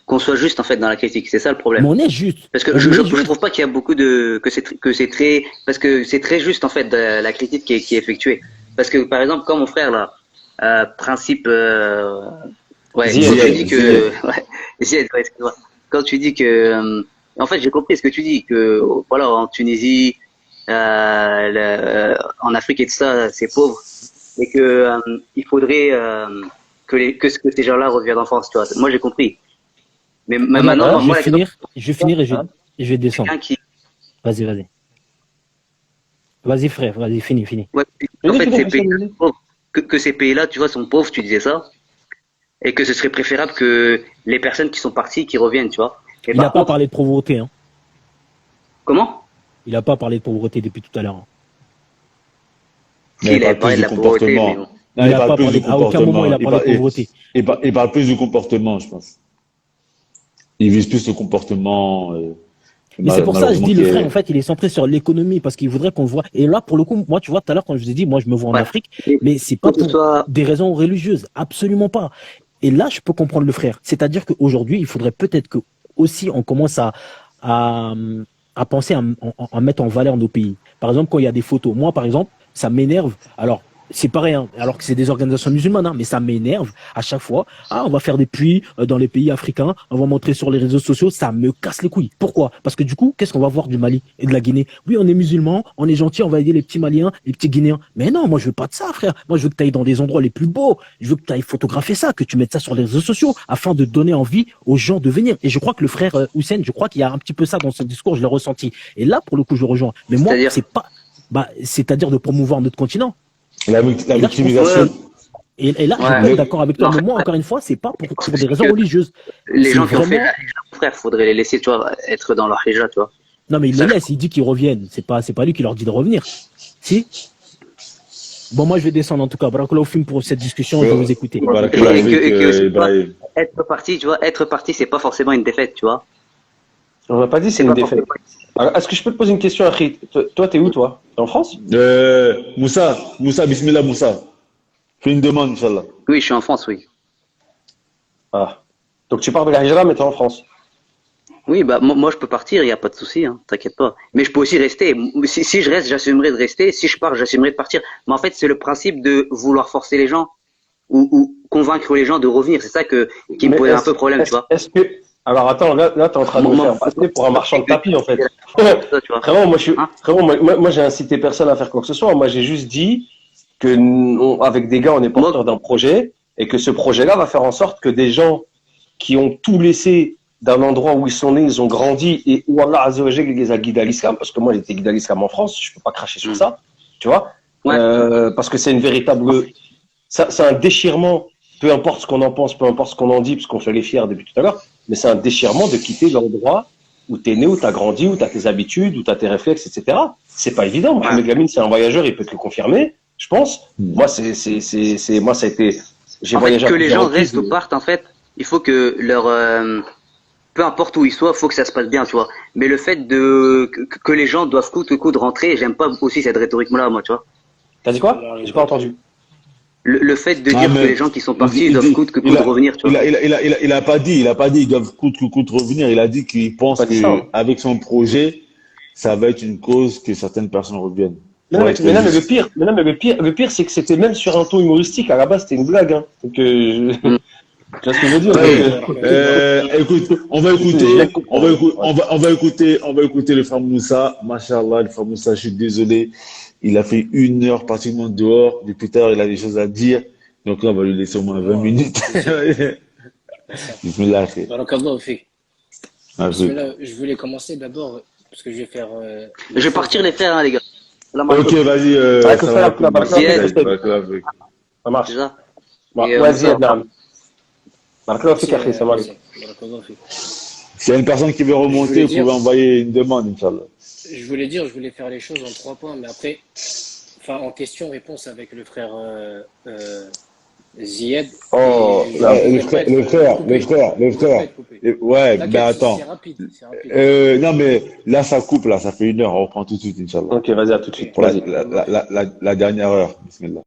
qu'on soit juste en fait dans la critique. C'est ça le problème. Mais on est juste. Parce que je trouve pas qu'il y a beaucoup que c'est très, parce que c'est très juste en fait la critique qui est effectuée. Parce que par exemple, quand mon frère là, principe, ouais, Zied, quand tu dis que, ouais, Zied, ouais, excuse-moi. Quand tu dis que, en fait, j'ai compris ce que tu dis, que voilà, en Tunisie, en Afrique et tout ça, c'est pauvre, et que il faudrait que ces gens-là reviennent en France, tu vois. Moi, j'ai compris. Mais Regarde, maintenant, moi, je vais finir et je vais descendre. quelqu'un qui, Vas-y, vas-y. Vas-y, frère, vas-y, fini. ouais, en fait, ces pays pauvres, que ces pays-là, tu vois, sont pauvres, tu disais ça, et que ce serait préférable que les personnes qui sont parties, qui reviennent, tu vois. Et Il n'a par pas contre, parlé de pauvreté, hein. comment? Il n'a pas parlé de pauvreté depuis tout à l'heure, hein. Mais Il avait parlé de la pauvreté, mais bon. Non, Il il n'a parle pas plus parlé, du à aucun moment il a comportement. parlé de pauvreté. Il parle plus du comportement, je pense. Il vise plus le comportement. Mais c'est pour ça que je malheureusement, dis, qui le frère, est. en fait, il est centré sur l'économie parce qu'il voudrait qu'on voit. Et là, pour le coup, moi, tu vois, tout à l'heure, quand je vous ai dit, moi, je me vois en Ouais. Afrique, Et mais c'est faut pas que ce pour soit, des raisons religieuses. Absolument pas. Et là, je peux comprendre le frère. C'est-à-dire qu'aujourd'hui, il faudrait peut-être que aussi on commence à, à penser à mettre en valeur nos pays. Par exemple, quand il y a des photos. Moi, par exemple, ça m'énerve. Alors, c'est pareil, hein, alors que c'est des organisations musulmanes, hein, mais ça m'énerve à chaque fois. Ah, on va faire des puits dans les pays africains, on va montrer sur les réseaux sociaux, ça me casse les couilles. Pourquoi? Parce que du coup, qu'est-ce qu'on va voir du Mali et de la Guinée? Oui, on est musulmans, on est gentil, on va aider les petits Maliens, les petits Guinéens. Mais non, moi je veux pas de ça, frère. Moi je veux que tu ailles dans les endroits les plus beaux. Je veux que tu ailles photographier ça, que tu mettes ça sur les réseaux sociaux, afin de donner envie aux gens de venir. Et je crois que le frère Houssen, je crois qu'il y a un petit peu ça dans son discours, je l'ai ressenti. Et là, pour le coup, je le rejoins. Mais moi, c'est-à-dire, c'est pas, c'est-à-dire de promouvoir notre continent. La Et là, je trouve victimisation. et là, je ouais. peux être d'accord avec Mais toi, en mais fait, moi, encore une fois, c'est pas pour des c'est raisons que religieuses. les C'est gens qui ont fait vraiment. la hijra, frère, faudrait les laisser, tu vois, être dans leur hijra, tu vois. Non, mais il Ça, les je- laisse, il dit qu'ils reviennent. C'est pas lui qui leur dit de revenir. Si? Bon, moi, je vais descendre en tout cas. Barakallahu fim pour cette discussion, je vais vous écouter. Barakallahu et fik, que aussi, tu vois, Ibrahim. être parti, tu vois, être parti, c'est pas forcément une défaite, tu vois. On n'a pas dit c'est C'est une pas défaite. forcément. Alors, est-ce que je peux te poser une question, Achid? Toi, t'es où, toi? T'es en France? Moussa, bismillah, Moussa. Fais une demande, Inch'Allah. Oui, je suis en France, oui. Ah. Donc tu pars de la Hijra, mais t'es en France. Oui, bah moi je peux partir, il y a pas de souci, hein, t'inquiète pas. Mais je peux aussi rester. Si je reste, j'assumerai de rester. Si je pars, j'assumerai de partir. Mais en fait, c'est le principe de vouloir forcer les gens ou convaincre les gens de revenir. C'est ça qui me Mais pose un peu problème, tu vois. est-ce que... Alors attends, là t'es en train de me faire passer pour un marchand de tapis, en fait. Ça, tu vois. Vraiment, moi, Hein? moi, j'ai incité personne à faire quoi que ce soit. Moi, j'ai juste dit que avec des gars, on est porteur d'un projet et que ce projet-là va faire en sorte que des gens qui ont tout laissé d'un endroit où ils sont nés, ils ont grandi et où Allah Azza wa Jalla les a guidés à l'islam, parce que moi, j'étais guidé à l'islam en France, je peux pas cracher sur ça, tu vois, Ouais. parce que c'est une véritable, c'est un déchirement, peu importe ce qu'on en pense, peu importe ce qu'on en dit, parce qu'on fait les fiers depuis tout à l'heure, mais c'est un déchirement de quitter l'endroit où tu es né, où tu as grandi, où tu as tes habitudes, où tu as tes réflexes, etc. C'est pas évident. Mohamed Lamine, c'est un voyageur, il peut te le confirmer, je pense. Moi, moi, ça a été, j'ai En fait, voyagé à que les plusieurs gens reprises, restent ou partent, en fait, il faut que peu importe où ils soient, il faut que ça se passe bien, tu vois. Mais le fait que les gens doivent coûte que coûte rentrer, j'aime pas aussi cette rhétorique-là, moi, tu vois. T'as dit quoi? J'ai pas entendu. Le fait de Ah, dire que mais les gens qui sont partis doivent coûte que il coûte a, revenir, tu vois. il a pas dit, ils doivent coûte que coûte revenir. Il a dit qu'il pense Pas dit ça, hein. qu'avec son projet, ça va être une cause que certaines personnes reviennent. Mais Pour non, être mais le juste. pire, le pire, c'est que c'était même sur un ton humoristique. À la base, c'était une blague, hein. Donc, tu vois ce que je veux dire? Ouais. Écoute, on va écouter le frère Moussa. Machallah, le frère Moussa, je suis désolé. Il a fait 1 heure pratiquement dehors. Depuis tard, il a des choses à dire. Donc là, on va lui laisser au moins 20 minutes. Bismillah. Barakallahu fik. Ah, Bismillah, je voulais commencer d'abord parce que je vais faire. Je vais partir les faire, hein, les gars. Ok, vas-y. que Ça ça, va. la baraka, ça marche. Déjà. Ouais, Et, vas-y, Moussa. Adam. Barakallahu fik, akhi, salam alaikum. Barakallahu fik. S'il y a une personne qui veut remonter, vous pouvez envoyer une demande, Inch'Allah. Je voulais faire les choses en 3 points, mais après, enfin, en question-réponse avec le frère Zied. Oh, Et là, je le voudrais frère, pas le être frère. coupé. Ouais, T'inquiète, mais attends. c'est rapide. C'est rapide. Non, mais là, ça coupe, là, ça fait 1 heure. On reprend tout de suite, Inch'Allah. ok, vas-y, à tout de suite. Pour Vas-y. la dernière heure. Bismillah.